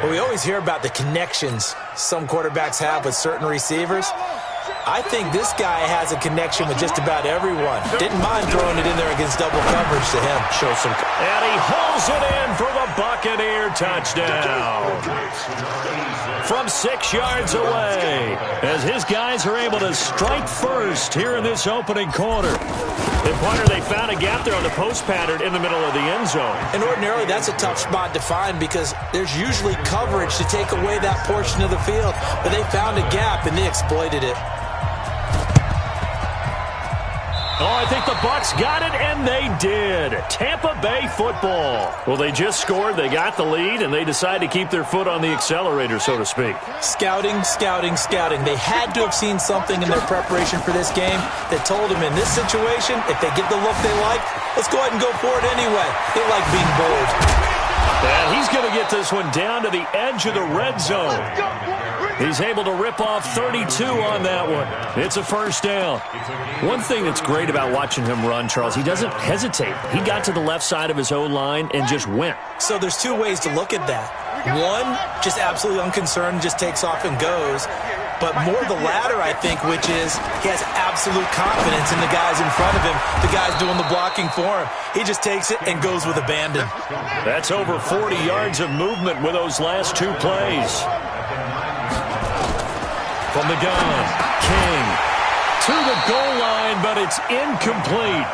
Well, we always hear about the connections some quarterbacks have with certain receivers. I think this guy has a connection with just about everyone. Didn't mind throwing it in there against double coverage to him. Show some. And he hauls it in for the Buccaneer touchdown. From 6 yards away, as his guys are able to strike first here in this opening quarter. And Pointer, they found a gap there on the post pattern in the middle of the end zone. And ordinarily, that's a tough spot to find because there's usually coverage to take away that portion of the field. But they found a gap, and they exploited it. Oh, I think the Bucs got it, and they did. Tampa Bay football. Well, they just scored, they got the lead, and they decided to keep their foot on the accelerator, so to speak. Scouting, scouting, scouting. They had to have seen something in their preparation for this game that told them in this situation, if they get the look they like, let's go ahead and go for it anyway. They like being bold. And he's going to get this one down to the edge of the red zone. He's able to rip off 32 on that one. It's a first down. One thing that's great about watching him run, Charles, he doesn't hesitate. He got to the left side of his O-line and just went. So there's two ways to look at that. One, just absolutely unconcerned, just takes off and goes. But more the latter, I think, which is he has absolute confidence in the guys in front of him, the guys doing the blocking for him. He just takes it and goes with abandon. That's over 40 yards of movement with those last two plays. From the gun, King to the goal line, but it's incomplete.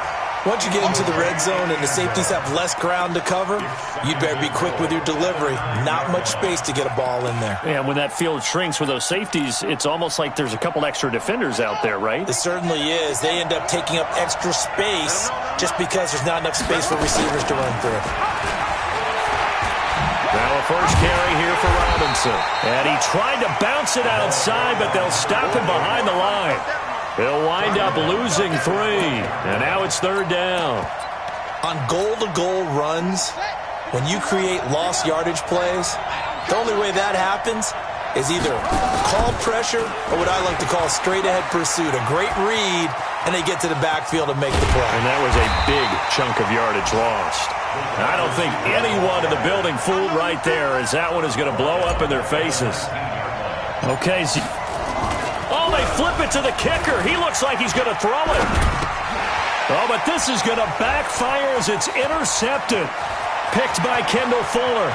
Once you get into the red zone and the safeties have less ground to cover, you'd better be quick with your delivery. Not much space to get a ball in there. Yeah, when that field shrinks with those safeties, it's almost like there's a couple extra defenders out there, right? It certainly is. They end up taking up extra space just because there's not enough space for receivers to run through. Now a first carry here for Robinson. And he tried to bounce it outside, but they'll stop him behind the line. He'll wind up losing 3. And now it's third down. On goal-to-goal runs, when you create lost yardage plays, the only way that happens is either call pressure or what I like to call straight-ahead pursuit. A great read, and they get to the backfield and make the play. And that was a big chunk of yardage lost. I don't think anyone in the building fooled right there, as that one is going to blow up in their faces. Okay, so oh, they flip it to the kicker. He looks like he's going to throw it. Oh, but this is going to backfire as it's intercepted. Picked by Kendall Fuller.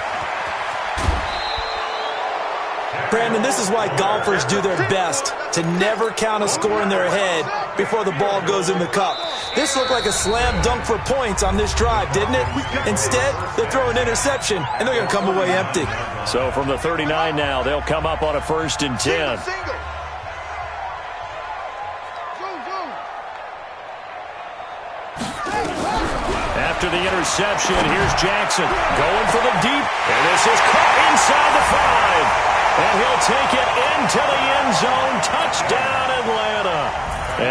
Brandon, this is why golfers do their best to never count a score in their head before the ball goes in the cup. This looked like a slam dunk for points on this drive, didn't it? Instead, they throw an interception, and they're going to come away empty. So from the 39 now, they'll come up on a 1st and 10. After the interception, here's Jackson going for the deep. And this is caught inside the 5. And he'll take it into the end zone. Touchdown, Atlanta.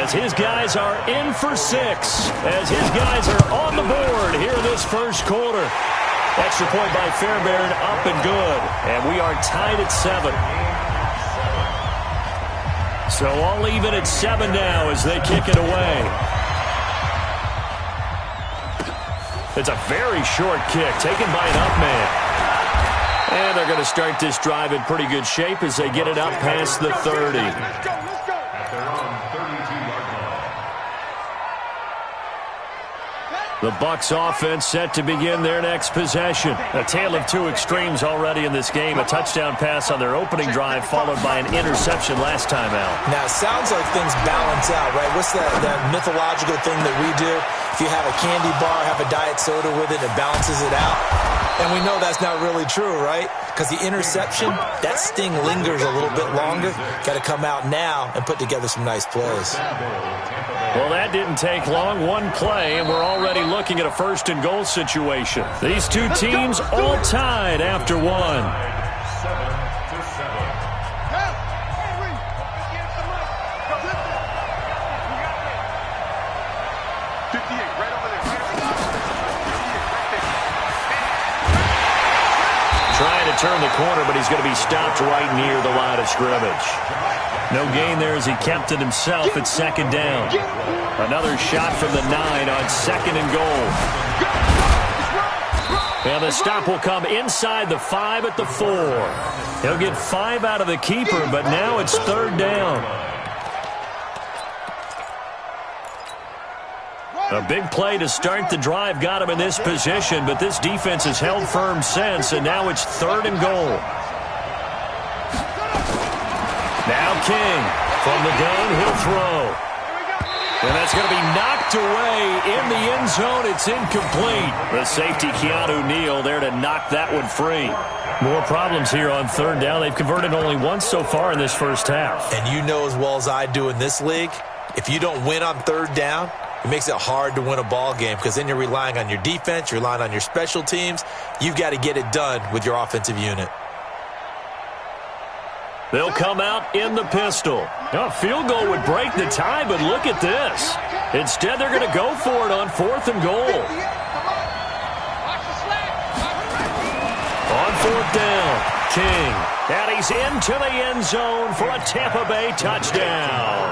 As his guys are in for 6. As his guys are on the board here in this first quarter. Extra point by Fairbairn, up and good. And we are tied at 7. So all even at 7 now as they kick it away. It's a very short kick taken by an up man. And they're going to start this drive in pretty good shape as they get it up past the 30. The Bucs offense set to begin their next possession. A tale of two extremes already in this game. A touchdown pass on their opening drive followed by an interception last time out. Now, it sounds like things balance out, right? What's that mythological thing that we do? If you have a candy bar, have a diet soda with it, it balances it out. And we know that's not really true, right? Because the interception, that sting lingers a little bit longer. Got to come out now and put together some nice plays. Well, that didn't take long. One play, and we're already looking at a 1st and goal situation. These two teams all tied after 1. 7-7. Trying to turn the corner, but he's going to be stopped right near the line of scrimmage. No gain there as he kept it himself at 2nd down. Another shot from the 9 on 2nd and goal. And the stop will come inside the 5 at the 4. He'll get 5 out of the keeper, but now it's 3rd down. A big play to start the drive got him in this position, but this defense has held firm since, and now it's 3rd and goal. Now King from the gun, he'll throw. And that's going to be knocked away in the end zone. It's incomplete. The safety, Keanu Neal, there to knock that one free. More problems here on 3rd down. They've converted only once so far in this first half. And you know as well as I do in this league, if you don't win on 3rd down, it makes it hard to win a ball game because then you're relying on your defense, you're relying on your special teams. You've got to get it done with your offensive unit. They'll come out in the pistol. A field goal would break the tie, but look at this. Instead, they're going to go for it on 4th and goal. On 4th down, King. And he's into the end zone for a Tampa Bay touchdown.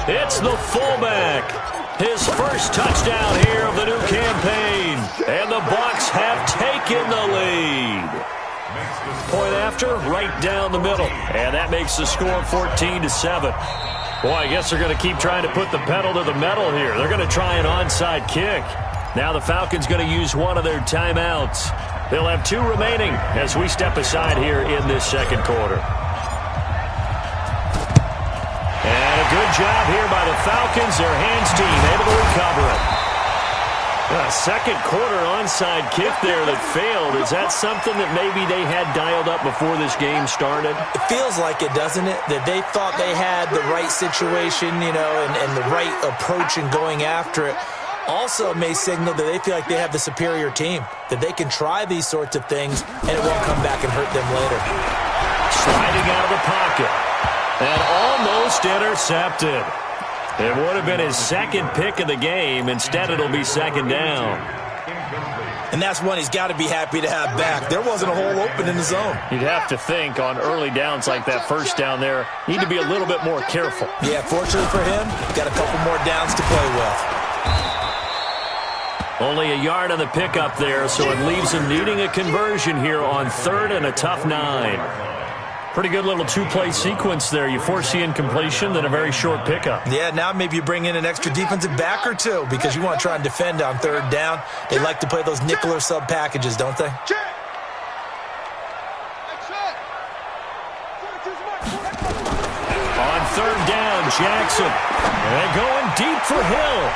It's the fullback. His first touchdown here of the new campaign. And the Bucs have taken the lead. Point after, right down the middle. And that makes the score 14-7. Boy, I guess they're going to keep trying to put the pedal to the metal here. They're going to try an onside kick. Now the Falcons going to use one of their timeouts. They'll have 2 remaining as we step aside here in this second quarter. And a good job here by the Falcons. Their hands team able to recover it. A second quarter onside kick there that failed. Is that something that maybe they had dialed up before this game started? It feels like it, doesn't it? That they thought they had the right situation, you know, and the right approach in going after it. Also may signal that they feel like they have the superior team, that they can try these sorts of things and it won't come back and hurt them later. Sliding out of the pocket and almost intercepted. It would have been his second pick of the game. Instead, it'll be 2nd down. And that's one he's got to be happy to have back. There wasn't a hole open in the zone. You'd have to think on early downs like that first down there, need to be a little bit more careful. Yeah, fortunately for him, got a couple more downs to play with. Only a yard on the pickup there, so it leaves him needing a conversion here on 3rd and a tough 9. Pretty good little 2-play sequence there. You force the incompletion, then a very short pickup. Yeah, now maybe you bring in an extra defensive back or 2 because you want to try and defend on 3rd down. They like to play those nickel or sub packages, don't they? On 3rd down, Jackson. And going deep for Hill.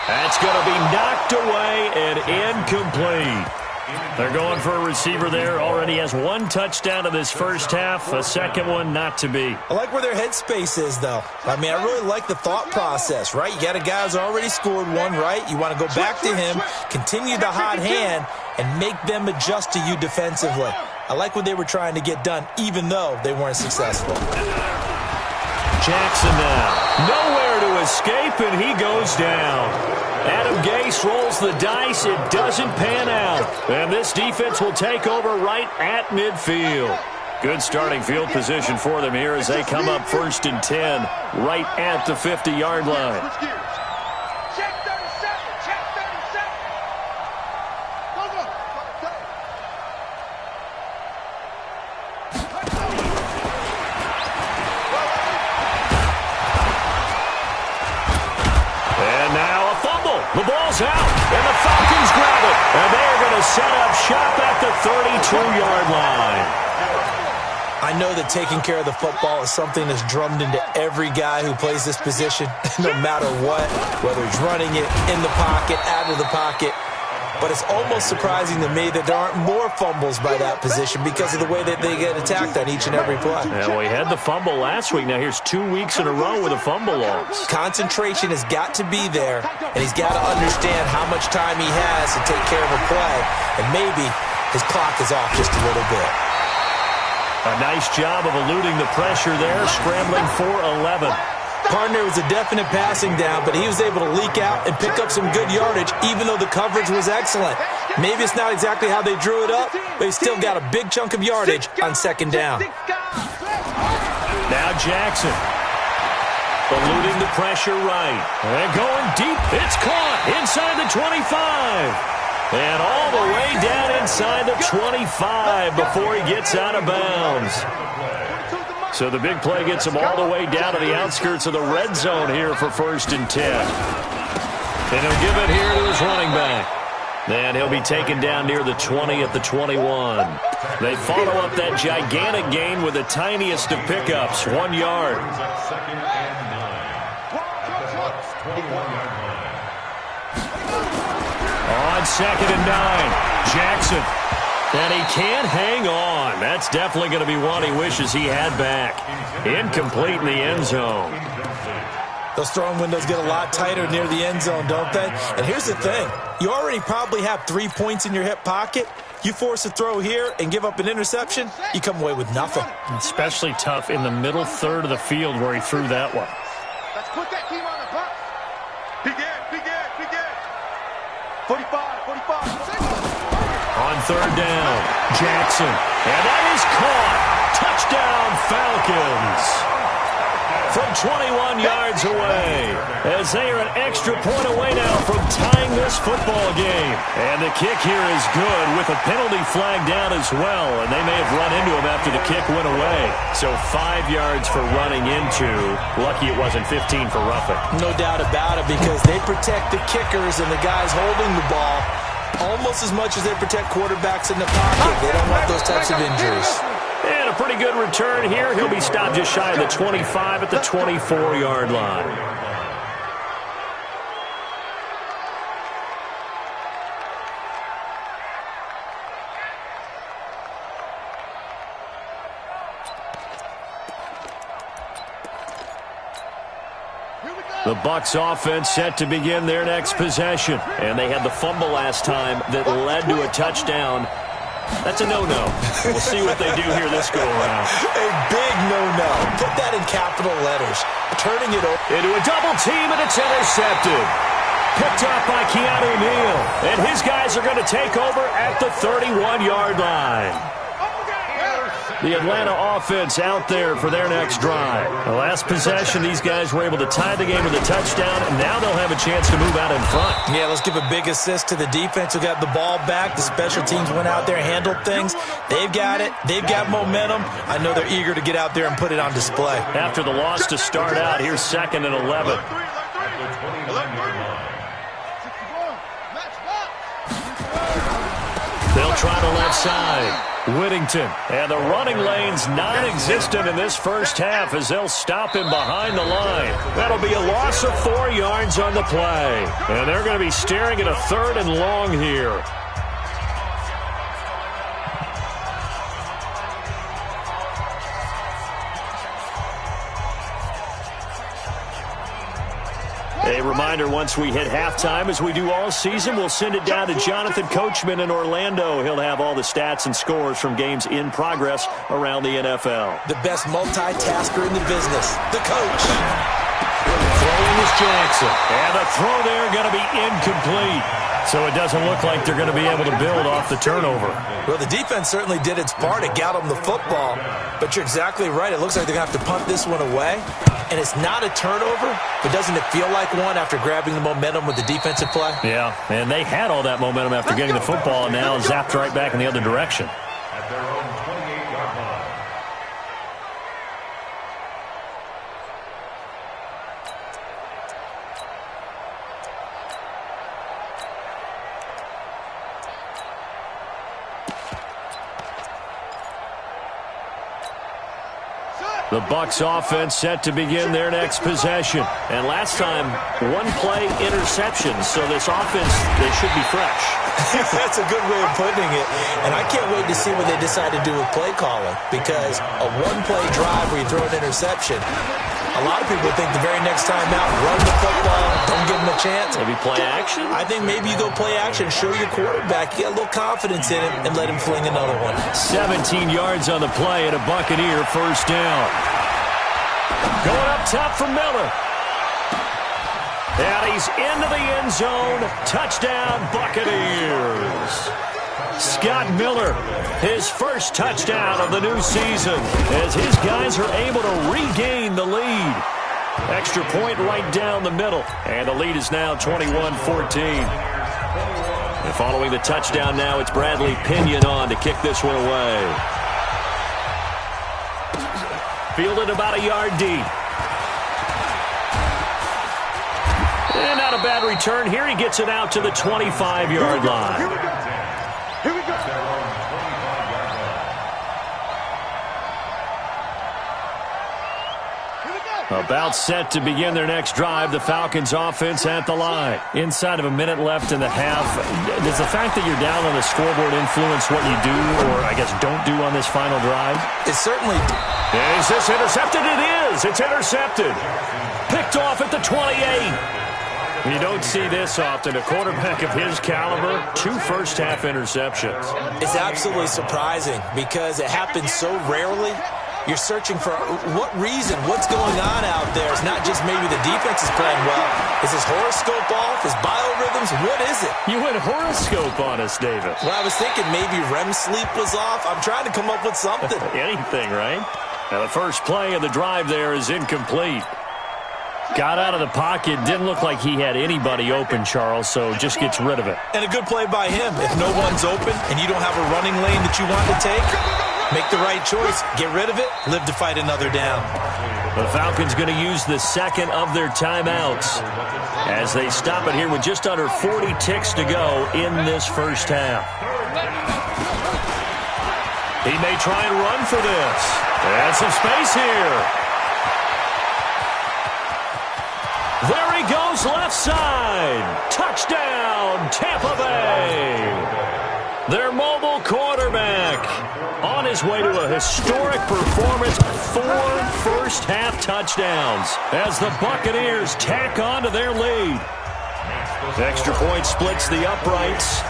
That's going to be knocked away and incomplete. They're going for a receiver there. Already has 1 touchdown in this first half. A second one not to be. I like where their headspace is, though. I mean, I really like the thought process, right? You got a guy who's already scored 1, right? You want to go back to him, continue the hot hand, and make them adjust to you defensively. I like what they were trying to get done, even though they weren't successful. Jackson now. Nowhere to escape, and he goes down. Adam Gase rolls the dice. It doesn't pan out. And this defense will take over right at midfield. Good starting field position for them here as they come up 1st and 10 right at the 50-yard line. Check 37. Check 37. Go. And now a fumble. The ball's out, and the Falcons grab it. And they're going to set up shop at the 32-yard line. I know that taking care of the football is something that's drummed into every guy who plays this position, no matter what, whether he's running it, in the pocket, out of the pocket. But it's almost surprising to me that there aren't more fumbles by that position because of the way that they get attacked on each and every play. Yeah, well, he had the fumble last week. Now here's 2 weeks in a row with a fumble loss. Concentration has got to be there, and he's got to understand how much time he has to take care of a play, and maybe his clock is off just a little bit. A nice job of eluding the pressure there, scrambling for 11. Partner was a definite passing down, but he was able to leak out and pick up some good yardage, even though the coverage was excellent. Maybe it's not exactly how they drew it up, but he still got a big chunk of yardage on 2nd down. Now Jackson. Eluding the pressure right. And going deep. It's caught inside the 25. And all the way down inside the 25 before he gets out of bounds. So the big play gets him all the way down to the outskirts of the red zone here for 1st and 10. And he'll give it here to his running back. And he'll be taken down near the 20 at the 21. They follow up that gigantic gain with the tiniest of pickups, 1 yard. Second and 9. At the Bucs 21-yard line. On 2nd and 9, Jackson. And he can't hang on. That's definitely going to be one he wishes he had back. Incomplete in the end zone. Those throwing windows get a lot tighter near the end zone, don't they? And here's the thing. You already probably have 3 points in your hip pocket. You force a throw here and give up an interception, you come away with nothing. Especially tough in the middle third of the field where he threw that one. Let's put that team on the bus. Begin. 45. On 3rd down, Jackson. And that is caught. Touchdown, Falcons. From 21 yards away, as they are an extra point away now from tying this football game. And the kick here is good with a penalty flag down as well, and they may have run into him after the kick went away. So 5 yards for running into. Lucky it wasn't 15 for roughing. No doubt about it, because they protect the kickers and the guys holding the ball almost as much as they protect quarterbacks in the pocket. They don't want those types of injuries. And a pretty good return here. He'll be stopped just shy of the 25 at the 24-yard line. The Bucs offense set to begin their next possession. And they had the fumble last time that led to a touchdown. That's a no-no. We'll see what they do here this go-around. A big no-no. Put that in capital letters. Turning it over into a double team, and it's intercepted. Picked up by Keanu Neal. And his guys are going to take over at the 31-yard line. The Atlanta offense out there for their next drive. The last possession, these guys were able to tie the game with a touchdown, and now they'll have a chance to move out in front. Yeah, let's give a big assist to the defense who got the ball back. The special teams went out there and handled things. They've got it. They've got momentum. I know they're eager to get out there and put it on display. After the loss to start out, here's 2nd and 11. They'll try the left side. Whittington. And the running lane's non-existent in this first half as they'll stop him behind the line. That'll be a loss of 4 yards on the play. And they're going to be staring at a 3rd and long here. A reminder, once we hit halftime, as we do all season, we'll send it down to Jonathan Coachman in Orlando. He'll have all the stats and scores from games in progress around the NFL. The best multitasker in the business, the coach. Throwing is Jackson. And the throw there going to be incomplete. So it doesn't look like they're going to be able to build off the turnover. Well, the defense certainly did its part. It got them the football. But you're exactly right. It looks like they're going to have to punt this one away. And it's not a turnover, but doesn't it feel like one after grabbing the momentum with the defensive play? Yeah, and they had all that momentum after getting the football, and now zapped right back in the other direction. At their own 28-yard line. The Bucs offense set to begin their next possession. And last time, 1-play interception. So this offense, they should be fresh. That's a good way of putting it. And I can't wait to see what they decide to do with play calling. Because a 1-play drive where you throw an interception, a lot of people think the very next time out, run the football, don't give them a chance. Maybe play action? I think maybe you go play action, show your quarterback, you get a little confidence in him, and let him fling another one. 17 yards on the play and a Buccaneer first down. Going up top for Miller. And he's into the end zone. Touchdown, Buccaneers. Scott Miller, his first touchdown of the new season, as his guys are able to regain the lead. Extra point right down the middle, and the lead is now 21-14. And following the touchdown now, it's Bradley Pinion on to kick this one away. Fielded about a yard deep. And not a bad return here. He gets it out to the 25-yard line. Here we go. Here we go. About set to begin their next drive. The Falcons offense at the line. Inside of a minute left in the half. Does the fact that you're down on the scoreboard influence what you do, or I guess don't do on this final drive? It certainly... Is this intercepted? It is. It's intercepted. Picked off at the 28. You don't see this often. A quarterback of his caliber, 2 first-half interceptions. It's absolutely surprising because it happens so rarely. You're searching for what reason, what's going on out there. It's not just maybe the defense is playing well. Is his horoscope off? His biorhythms? What is it? You went horoscope on us, Davis. Well, I was thinking maybe REM sleep was off. I'm trying to come up with something. Anything, right? Now, the first play of the drive there is incomplete. Got out of the pocket. Didn't look like he had anybody open, Charles, so just gets rid of it. And a good play by him. If no one's open and you don't have a running lane that you want to take, make the right choice. Get rid of it. Live to fight another down. The Falcons going to use the second of their timeouts as they stop it here with just under 40 ticks to go in this first half. He may try and run for this. And some space here. There he goes, left side. Touchdown, Tampa Bay. Their mobile quarterback on his way to a historic performance. 4 first-half touchdowns as the Buccaneers tack on to their lead. Extra point splits the uprights.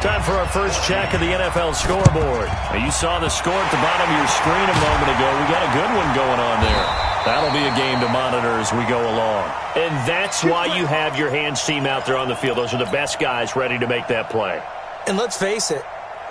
Time for our first check of the NFL scoreboard. Now, you saw the score at the bottom of your screen a moment ago. We got a good one going on there. That'll be a game to monitor as we go along. And that's why you have your hands team out there on the field. Those are the best guys ready to make that play. And let's face it,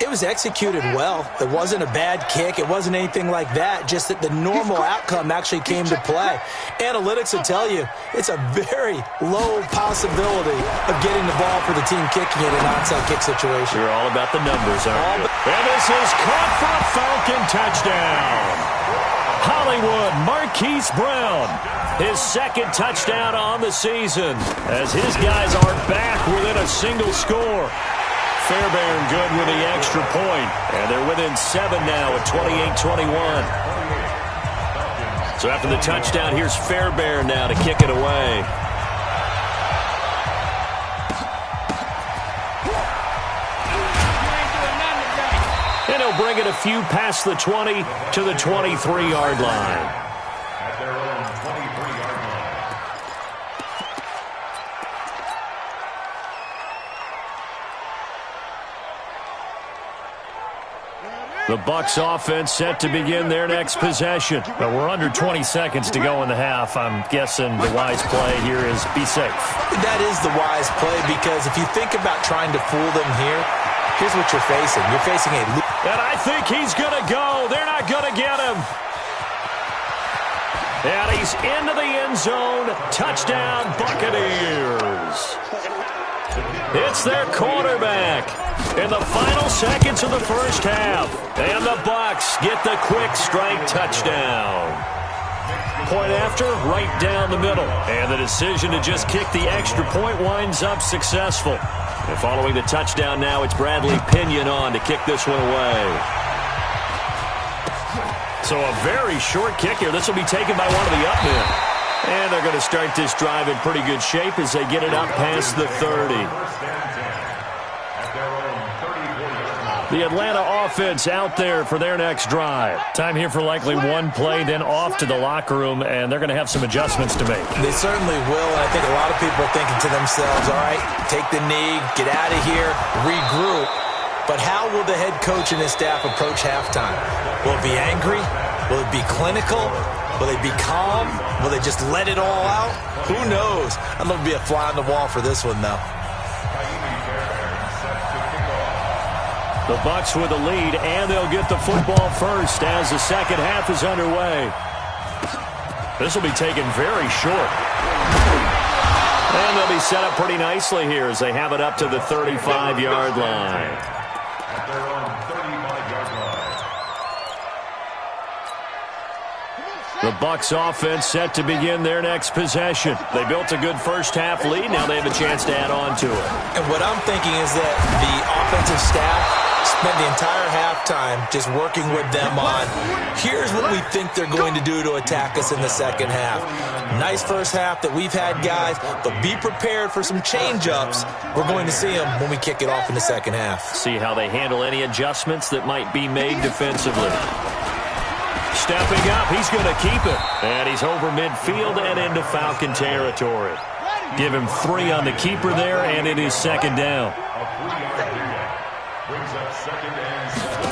it was executed well. It wasn't a bad kick. It wasn't anything like that. Just that the normal outcome actually came to play. Analytics will tell you it's a very low possibility of getting the ball for the team kicking it in an onside kick situation. You're all about the numbers, aren't you? And this is caught for a Falcon touchdown. Hollywood Marquise Brown, his second touchdown on the season as his guys are back within a single score. Fairbairn good with the extra point, and they're within 7 now at 28-21. So after the touchdown, here's Fairbairn now to kick it away. And he'll bring it a few past the 20 to the 23-yard line. At their own 23-yard line. The Bucs offense set to begin their next possession. But we're under 20 seconds to go in the half. I'm guessing the wise play here is be safe. That is the wise play because if you think about trying to fool them here, here's what you're facing. You're facing a... And I think he's going to go. They're not going to get him. And he's into the end zone. Touchdown, Buccaneers. It's their quarterback in the final seconds of the first half. And the Bucs get the quick strike touchdown. Point after, right down the middle. And the decision to just kick the extra point winds up successful. And following the touchdown now, it's Bradley Pinion on to kick this one away. So a very short kick here. This will be taken by one of the up men. And they're going to start this drive in pretty good shape as they get it up past the 30. The Atlanta offense out there for their next drive. Time here for likely one play, then off to the locker room, and they're going to have some adjustments to make. They certainly will, and I think a lot of people are thinking to themselves, all right, take the knee, get out of here, regroup. But how will the head coach and his staff approach halftime? Will it be angry? Will it be clinical? Will they be calm? Will they just let it all out? Who knows? I'm going to be a fly on the wall for this one, though. The Bucs with the lead, and they'll get the football first as the second half is underway. This will be taken very short. And they'll be set up pretty nicely here as they have it up to the 35-yard line. At their own 35-yard line. The Bucs offense set to begin their next possession. They built a good first-half lead. Now they have a chance to add on to it. And what I'm thinking is that the offensive staff spent the entire halftime just working with them on, here's what we think they're going to do to attack us in the second half. Nice first half that we've had, guys, but be prepared for some change-ups. We're going to see them when we kick it off in the second half. See how they handle any adjustments that might be made defensively. Stepping up, he's going to keep it. And he's over midfield and into Falcon territory. Give him 3 on the keeper there, and it is second down. Brings up second and 7.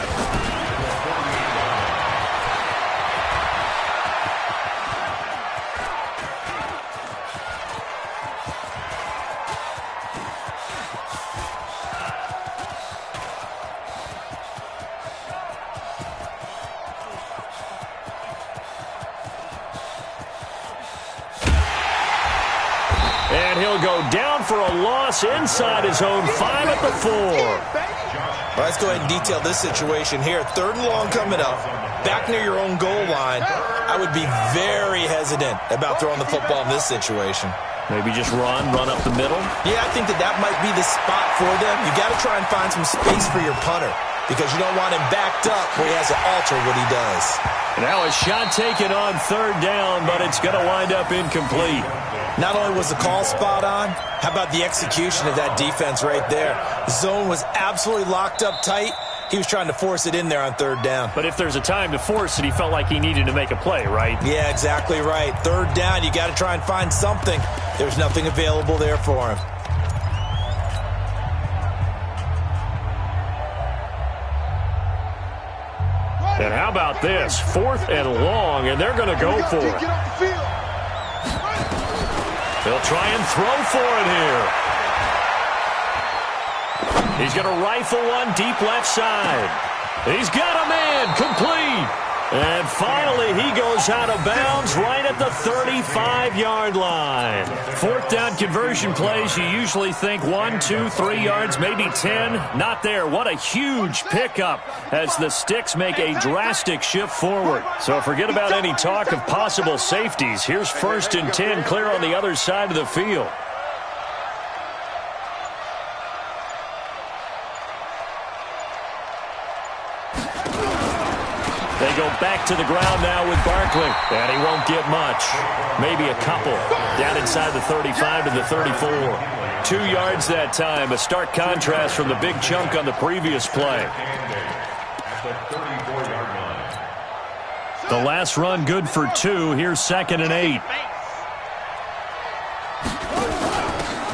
And he'll go down for a loss inside his own 5 at the 4. Well, let's go ahead and detail this situation here. 3rd and long coming up, back near your own goal line. I would be very hesitant about throwing the football in this situation. Maybe just run up the middle? Yeah, I think that might be the spot for them. You got to try and find some space for your punter because you don't want him backed up where he has to alter what he does. Now a shot taken on 3rd down, but it's going to wind up incomplete. Not only was the call spot on, how about the execution of that defense right there? The zone was absolutely locked up tight. He was trying to force it in there on 3rd down. But if there's a time to force it, he felt like he needed to make a play, right? Yeah, exactly right. 3rd down, you got to try and find something. There's nothing available there for him. And how about this? 4th and long, and they're going to go for it. They'll try and throw for it here. He's going to rifle one deep left side. He's got a man, complete. And finally, he goes out of bounds right at the 35-yard line. 4th down conversion plays, you usually think 1, 2, 3 yards, maybe 10. Not there. What a huge pickup as the Sticks make a drastic shift forward. So forget about any talk of possible safeties. Here's 1st and 10 clear on the other side of the field. They go back to the ground now with Barkley. And he won't get much. Maybe a couple. Down inside the 35 to the 34. 2 yards that time. A stark contrast from the big chunk on the previous play. The last run good for 2. Here's 2nd and 8.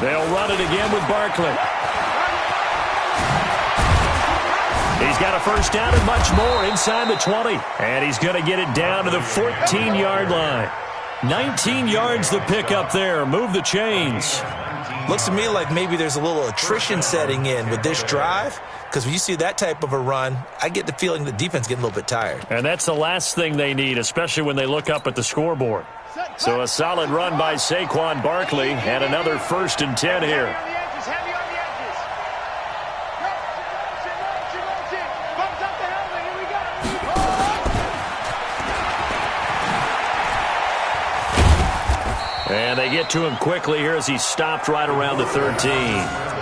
They'll run it again with Barkley. He's got a 1st down and much more inside the 20. And he's going to get it down to the 14-yard line. 19 yards the pickup there. Move the chains. Looks to me like maybe there's a little attrition setting in with this drive. Because when you see that type of a run, I get the feeling the defense getting a little bit tired. And that's the last thing they need, especially when they look up at the scoreboard. So a solid run by Saquon Barkley and another 1st and 10 here. And they get to him quickly here as he stopped right around the 13.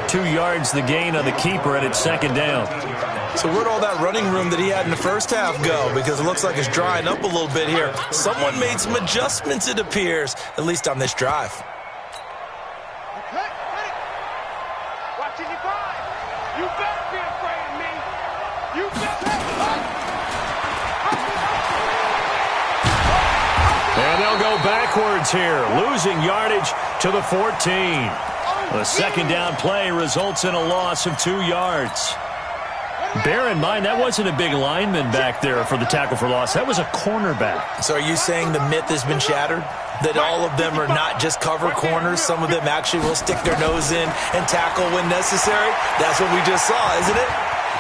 2 yards the gain on the keeper, and it's 2nd down. So where'd all that running room that he had in the first half go? Because it looks like it's drying up a little bit here. Someone made some adjustments, it appears, at least on this drive. Watch it, you better be afraid of me. You better. And they'll go backwards here, losing yardage to the 14. The 2nd down play results in a loss of 2 yards. Bear in mind, that wasn't a big lineman back there for the tackle for loss. That was a cornerback. So are you saying the myth has been shattered? That all of them are not just cover corners? Some of them actually will stick their nose in and tackle when necessary? That's what we just saw, isn't it?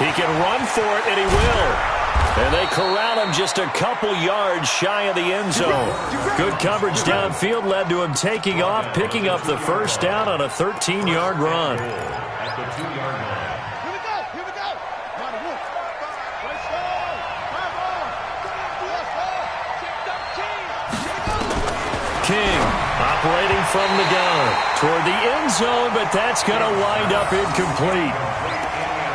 He can run for it, and he will. And they corral him just a couple yards shy of the end zone. Good coverage downfield led to him taking off, picking up the 1st down on a 13-yard run. At the 2-yard line. Here we go. King, operating from the gun toward the end zone, but that's going to wind up incomplete.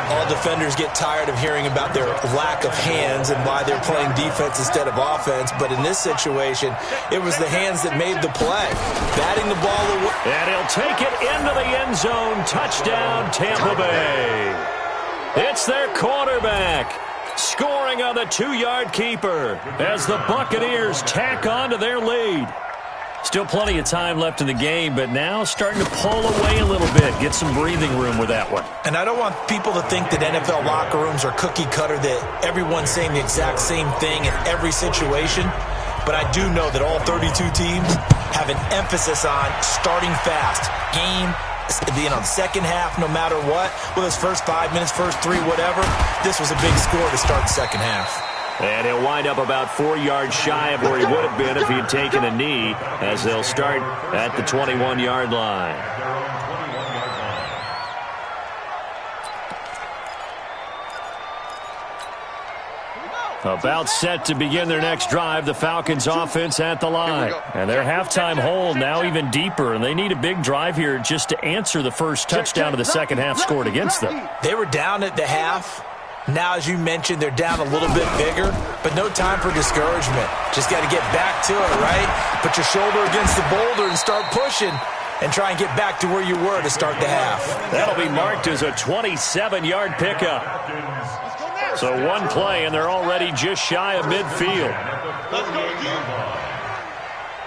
All defenders get tired of hearing about their lack of hands and why they're playing defense instead of offense. But in this situation, it was the hands that made the play. Batting the ball away. And he'll take it into the end zone. Touchdown, Tampa Bay. It's their quarterback scoring on the 2-yard keeper as the Buccaneers tack on to their lead. Still plenty of time left in the game, but now starting to pull away a little bit. Get some breathing room with that one. And I don't want people to think that NFL locker rooms are cookie cutter, that everyone's saying the exact same thing in every situation. But I do know that all 32 teams have an emphasis on starting fast. Game, second half, no matter what. Well, his first 5 minutes, first 3, whatever. This was a big score to start the second half. And he'll wind up about 4 yards shy of where he would have been if he had taken a knee, as they'll start at the 21-yard line. About set to begin their next drive, the Falcons offense at the line. And their halftime hole now even deeper, and they need a big drive here just to answer the first touchdown of the second half scored against them. They were down at the half. Now, as you mentioned, they're down a little bit bigger, but no time for discouragement. Just got to get back to it, right? Put your shoulder against the boulder and start pushing and try and get back to where you were to start the half. That'll be marked as a 27-yard pickup. So one play, and they're already just shy of midfield. Let's go, Jim.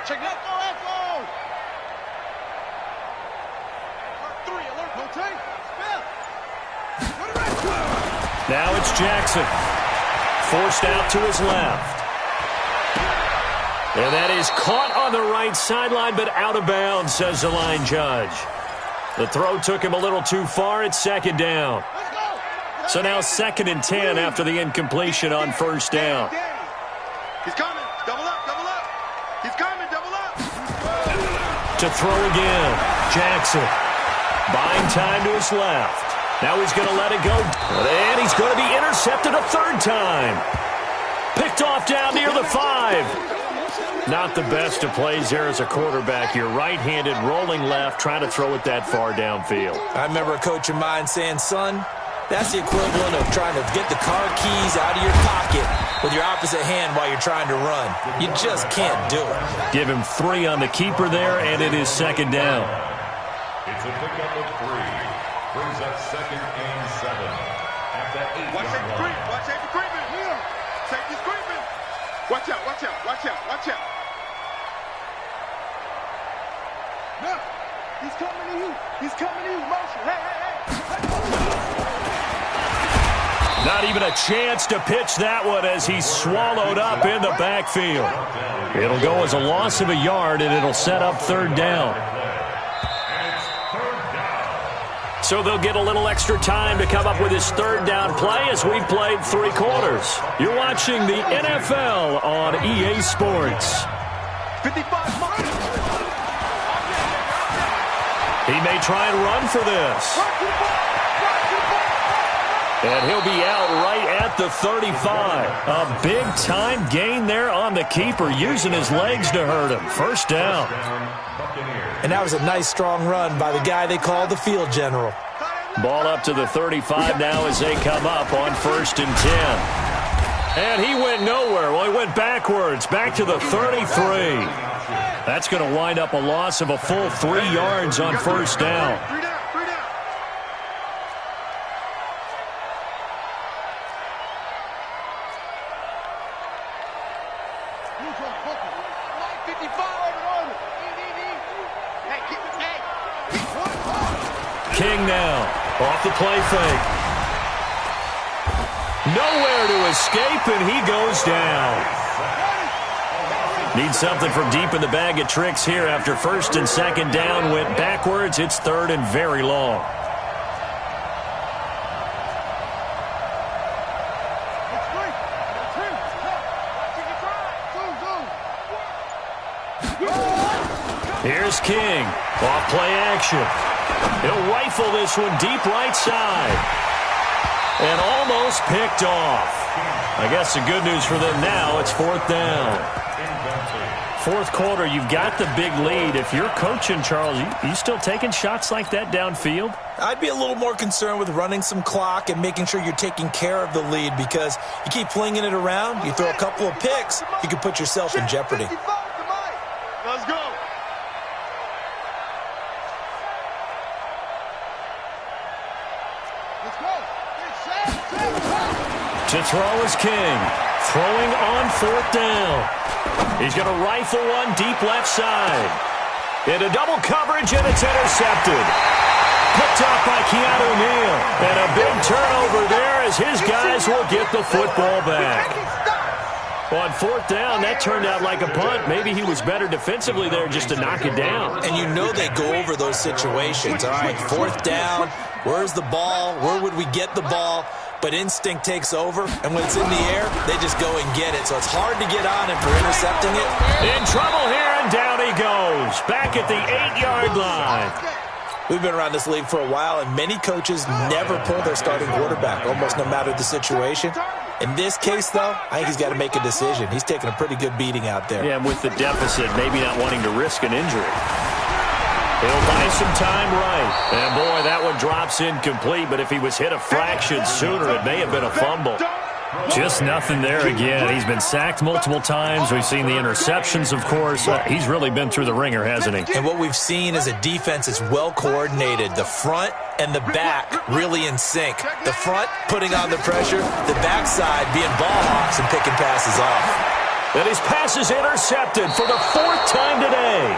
Check that go. 3, alert, no take. Now it's Jackson. Forced out to his left. And that is caught on the right sideline, but out of bounds, says the line judge. The throw took him a little too far. It's second down. So now 2nd and 10 after the incompletion on first down. He's coming. Double up. He's coming. Double up. To throw again. Jackson. Buying time to his left. Now he's going to let it go. And he's going to be intercepted a third time. Picked off down near the 5. Not the best of plays there as a quarterback. You're right-handed, rolling left, trying to throw it that far downfield. I remember a coach of mine saying, son, that's the equivalent of trying to get the car keys out of your pocket with your opposite hand while you're trying to run. You just can't do it. Give him 3 on the keeper there, and it is second down. It's a pickup of 3. Brings up 2nd and 7. At the 8-yard line. Watch safety creeping. Here. Safety's creeping. Watch out. No. He's coming to you. Motion. Hey. Not even a chance to pitch that one as he's swallowed up in the backfield. It'll go as a loss of a yard, and it'll set up third down. So they'll get a little extra time to come up with his third down play as we've played 3 quarters. You're watching the NFL on EA Sports. 55 miles. He may try and run for this. And he'll be out right at the 35. A big-time gain there on the keeper, using his legs to hurt him. First down. And that was a nice, strong run by the guy they called the field general. Ball up to the 35 now as they come up on 1st and 10. And he went nowhere. Well, he went backwards, back to the 33. That's going to wind up a loss of a full 3 yards on first down. King now, off the play fake. Nowhere to escape, and he goes down. Need something from deep in the bag of tricks here after 1st and 2nd down. Went backwards. It's 3rd and very long. Here's King, off play action. He'll rifle this one deep right side. And almost picked off. I guess the good news for them now, it's 4th down. fourth quarter, you've got the big lead. If you're coaching, Charles, you still taking shots like that downfield? I'd be a little more concerned with running some clock and making sure you're taking care of the lead, because you keep flinging it around, you throw a couple of picks, you can put yourself in jeopardy. Let's go. To throw is King. Throwing on fourth down. He's going to rifle one deep left side. Into double coverage, and it's intercepted. Picked off by Keanu Neal. And a big turnover there as his guys will get the football back. On fourth down, that turned out like a punt. Maybe he was better defensively there just to knock it down. And you know they go over those situations. All right, fourth down, where's the ball? Where would we get the ball? But instinct takes over, and when it's in the air, they just go and get it. So it's hard to get on him for intercepting it. In trouble here, and down he goes. Back at the 8-yard line. We've been around this league for a while, and many coaches never pull their starting quarterback, almost no matter the situation. In this case, though, I think he's got to make a decision. He's taking a pretty good beating out there. Yeah, with the deficit, maybe not wanting to risk an injury. He'll buy some time right. And, boy, that one drops incomplete. But if he was hit a fraction sooner, it may have been a fumble. Just nothing there again. He's been sacked multiple times. We've seen the interceptions, of course. He's really been through the ringer, hasn't he? And what we've seen is a defense that's well coordinated. The front and the back really in sync. The front putting on the pressure, the backside being ball hawks and picking passes off. And his pass is intercepted for the fourth time today.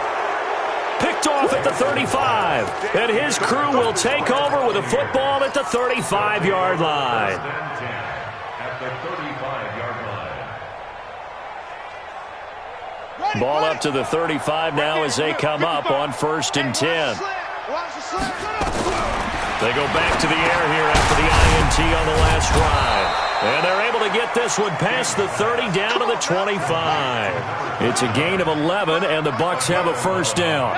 Picked off at the 35. And his crew will take over with a football at the 35-yard line. At the 35-yard line. Ball up to the 35 now as they come up on 1st and 10. They go back to the air here after the INT on the last drive. And they're able to get this one past the 30 down to the 25. It's a gain of 11, and the Bucs have a first down.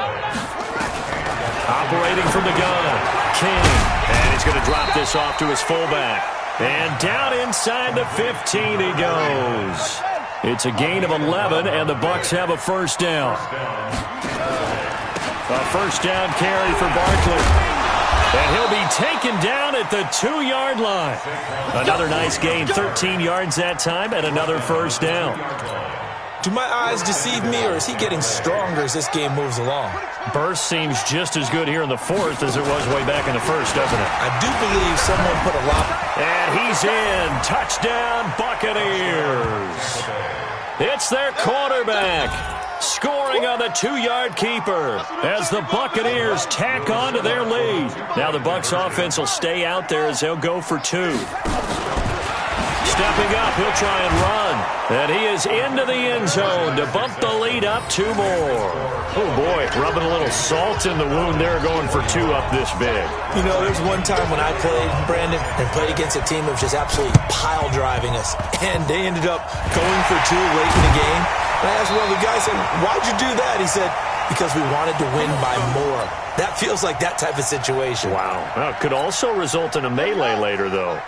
Operating from the gun, King. And he's going to drop this off to his fullback. And down inside the 15 he goes. It's a gain of 11, and the Bucs have a first down. A first down carry for Barkley. And he'll be taken down at the 2-yard line. Another nice gain, 13 yards that time, and another first down. Do my eyes deceive me, or is he getting stronger as this game moves along? Burst seems just as good here in the fourth as it was way back in the first, doesn't it? I do believe someone put a lot. And he's in. Touchdown, Buccaneers. It's their quarterback. Scoring on the 2-yard keeper as the Buccaneers tack on to their lead. Now the Bucs offense will stay out there as they'll go for 2. Stepping up, he'll try and run. And he is into the end zone to bump the lead up 2 more. Oh, boy, rubbing a little salt in the wound there, going for 2 up this big. You know, there's one time when I played, Brandon, and played against a team that was just absolutely pile driving us. And they ended up going for 2 late in the game. And I asked one of the guys, I said, why'd you do that? He said, because we wanted to win by more. That feels like that type of situation. Wow. Well, it could also result in a melee later, though.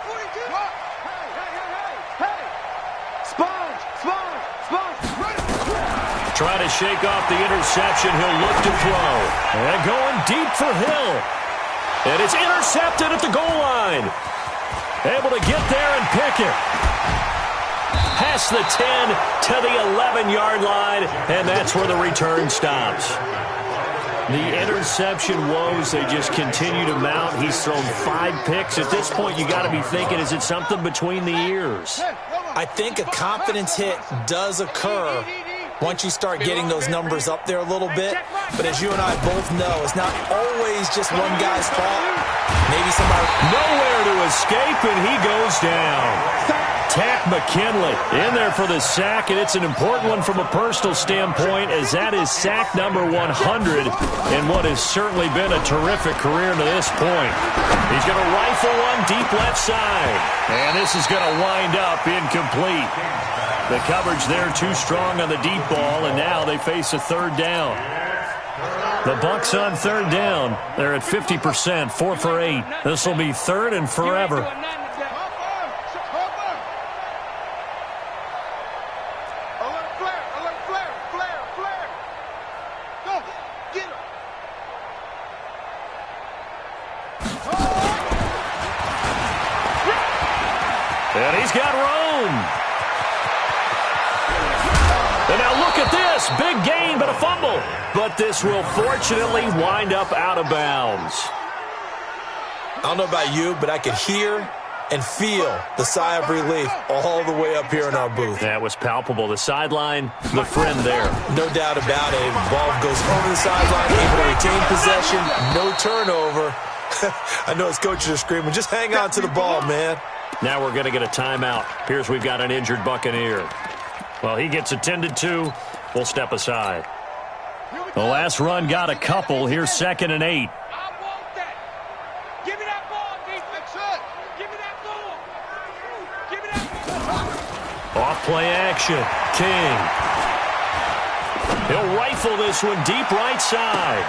Trying to shake off the interception. He'll look to throw. And going deep for Hill. And it's intercepted at the goal line. Able to get there and pick it. Past the 10 to the 11-yard line. And that's where the return stops. The interception woes, they just continue to mount. He's thrown 5 picks. At this point, you got to be thinking, is it something between the ears? I think a confidence hit does occur once you start getting those numbers up there a little bit. But as you and I both know, it's not always just one guy's fault. Maybe somebody... Nowhere to escape, and he goes down. Tack McKinley in there for the sack, and it's an important one from a personal standpoint, as that is sack number 100 in what has certainly been a terrific career to this point. He's going to rifle one deep left side, and this is going to wind up incomplete. The coverage there too strong on the deep ball, and now they face a third down. The Bucs on third down. They're at 50%, 4 for 8. This will be third and forever. And he's got room. And now look at this. Big gain, but a fumble. But this will fortunately wind up out of bounds. I don't know about you, but I could hear and feel the sigh of relief all the way up here in our booth. That was palpable. The sideline, the friend there. No doubt about it. The ball goes over the sideline, able to retain possession, no turnover. I know his coaches are screaming, just hang on to the ball, man. Now we're going to get a timeout. Appears we've got an injured Buccaneer. Well, he gets attended to. We'll step aside. The last run got a couple. Here's 2nd and 8. Off play action. King. He'll rifle this one deep right side.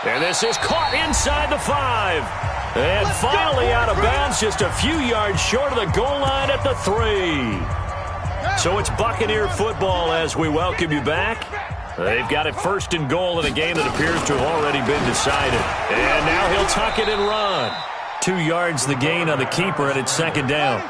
And this is caught inside the 5. And finally out of bounds, just a few yards short of the goal line at the 3. So it's Buccaneer football as we welcome you back. They've got it 1st and goal in a game that appears to have already been decided. And now he'll tuck it and run. 2 yards the gain on the keeper, and it's 2nd down.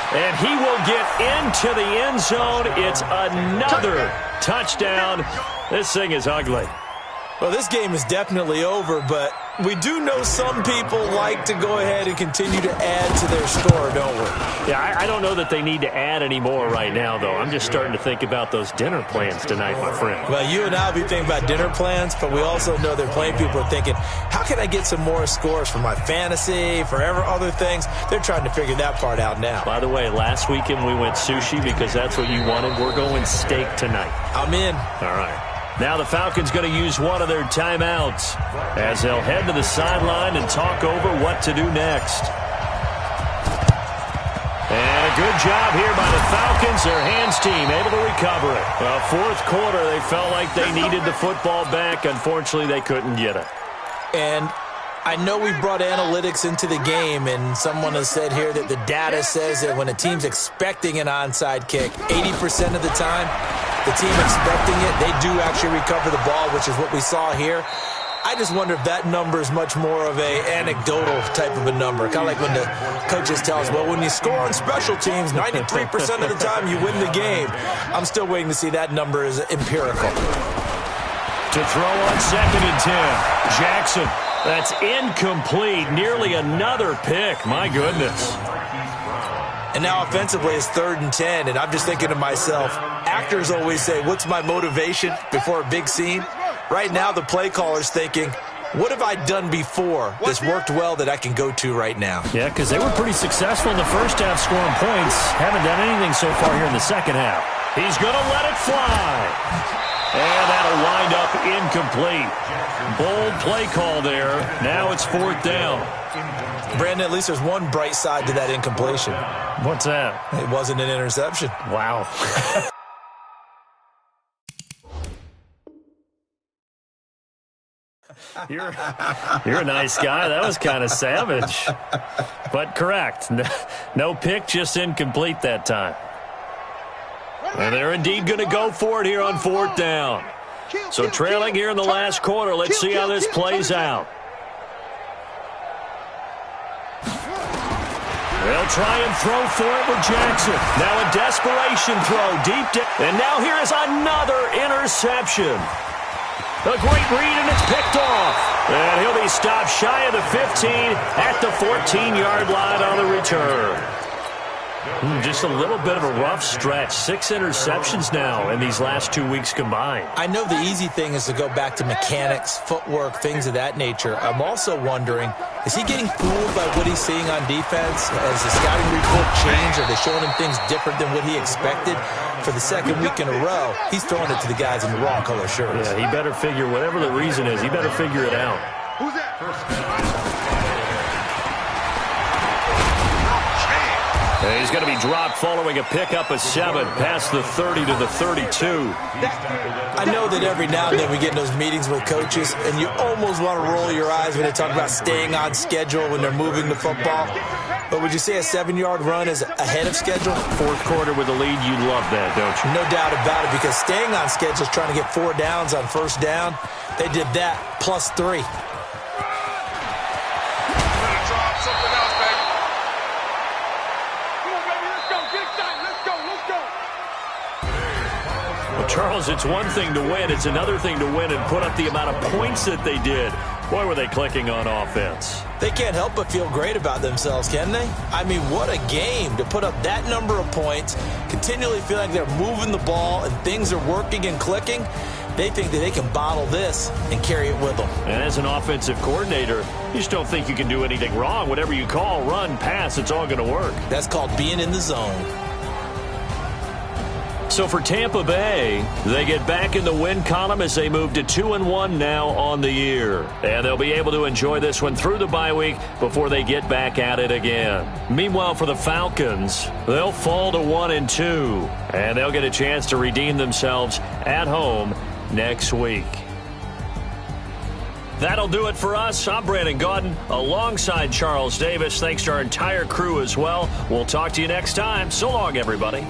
And he will get into the end zone. It's another touchdown. This thing is ugly. Well, this game is definitely over, but we do know some people like to go ahead and continue to add to their score, don't we? Yeah, I don't know that they need to add any more right now, though. I'm just starting to think about those dinner plans tonight, my friend. Well, you and I will be thinking about dinner plans, but we also know that playing people are thinking, how can I get some more scores for my fantasy, for other things? They're trying to figure that part out now. By the way, last weekend we went sushi because that's what you wanted. We're going steak tonight. I'm in. All right. Now the Falcons going to use one of their timeouts as they'll head to the sideline and talk over what to do next. And a good job here by the Falcons. Their hands team able to recover it. Well, 4th quarter, they felt like they needed the football back. Unfortunately, they couldn't get it. And I know we brought analytics into the game, and someone has said here that the data says that when a team's expecting an onside kick, 80% of the time, the team expecting it, they do actually recover the ball, which is what we saw here. I just wonder if that number is much more of a anecdotal type of a number. Kind of like when the coaches tell us, well, when you score on special teams, 93% of the time you win the game. I'm still waiting to see that number is empirical. To throw on 2nd and 10. Jackson. That's incomplete. Nearly another pick. My goodness. And now offensively it's 3rd and 10, and I'm just thinking to myself, actors always say, what's my motivation before a big scene? Right now the play caller's thinking, what have I done before that's worked well that I can go to right now? Yeah, because they were pretty successful in the first half scoring points. Haven't done anything so far here in the second half. He's going to let it fly. And that'll wind up incomplete. Bold play call there. Now it's 4th down. Brandon, at least there's one bright side to that incompletion. What's that? It wasn't an interception. Wow. You're a nice guy. That was kind of savage. But correct. No pick, just incomplete that time. And they're indeed going to go for it here on 4th down. So trailing here in the last quarter. Let's see how this plays out. They'll try and throw for it with Jackson. Now a desperation throw deep down. And now here is another interception. A great read, and it's picked off. And he'll be stopped shy of the 15 at the 14-yard line on the return. Just a little bit of a rough stretch. 6 interceptions now in these last 2 weeks combined. I know the easy thing is to go back to mechanics, footwork, things of that nature. I'm also wondering, is he getting fooled by what he's seeing on defense? Has the scouting report changed? Are they showing him things different than what he expected? For the 2nd week in a row, he's throwing it to the guys in the wrong color shirts. Yeah, he better figure, whatever the reason is, he better figure it out. Who's that? He's going to be dropped following a pickup of 7 past the 30 to the 32. I know that every now and then we get in those meetings with coaches, and you almost want to roll your eyes when they talk about staying on schedule when they're moving the football. But would you say a 7-yard run is ahead of schedule? Fourth quarter with the lead, you love that, don't you? No doubt about it, because staying on schedule is trying to get 4 downs on first down. They did that, plus 3. Charles, it's one thing to win. It's another thing to win and put up the amount of points that they did. Boy, were they clicking on offense. They can't help but feel great about themselves, can they? I mean, what a game to put up that number of points, continually feel like they're moving the ball and things are working and clicking. They think that they can bottle this and carry it with them. And as an offensive coordinator, you just don't think you can do anything wrong. Whatever you call, run, pass, it's all going to work. That's called being in the zone. So for Tampa Bay, they get back in the win column as they move to 2-1 now on the year. And they'll be able to enjoy this one through the bye week before they get back at it again. Meanwhile, for the Falcons, they'll fall to 1-2. And they'll get a chance to redeem themselves at home next week. That'll do it for us. I'm Brandon Gaudin alongside Charles Davis. Thanks to our entire crew as well. We'll talk to you next time. So long, everybody.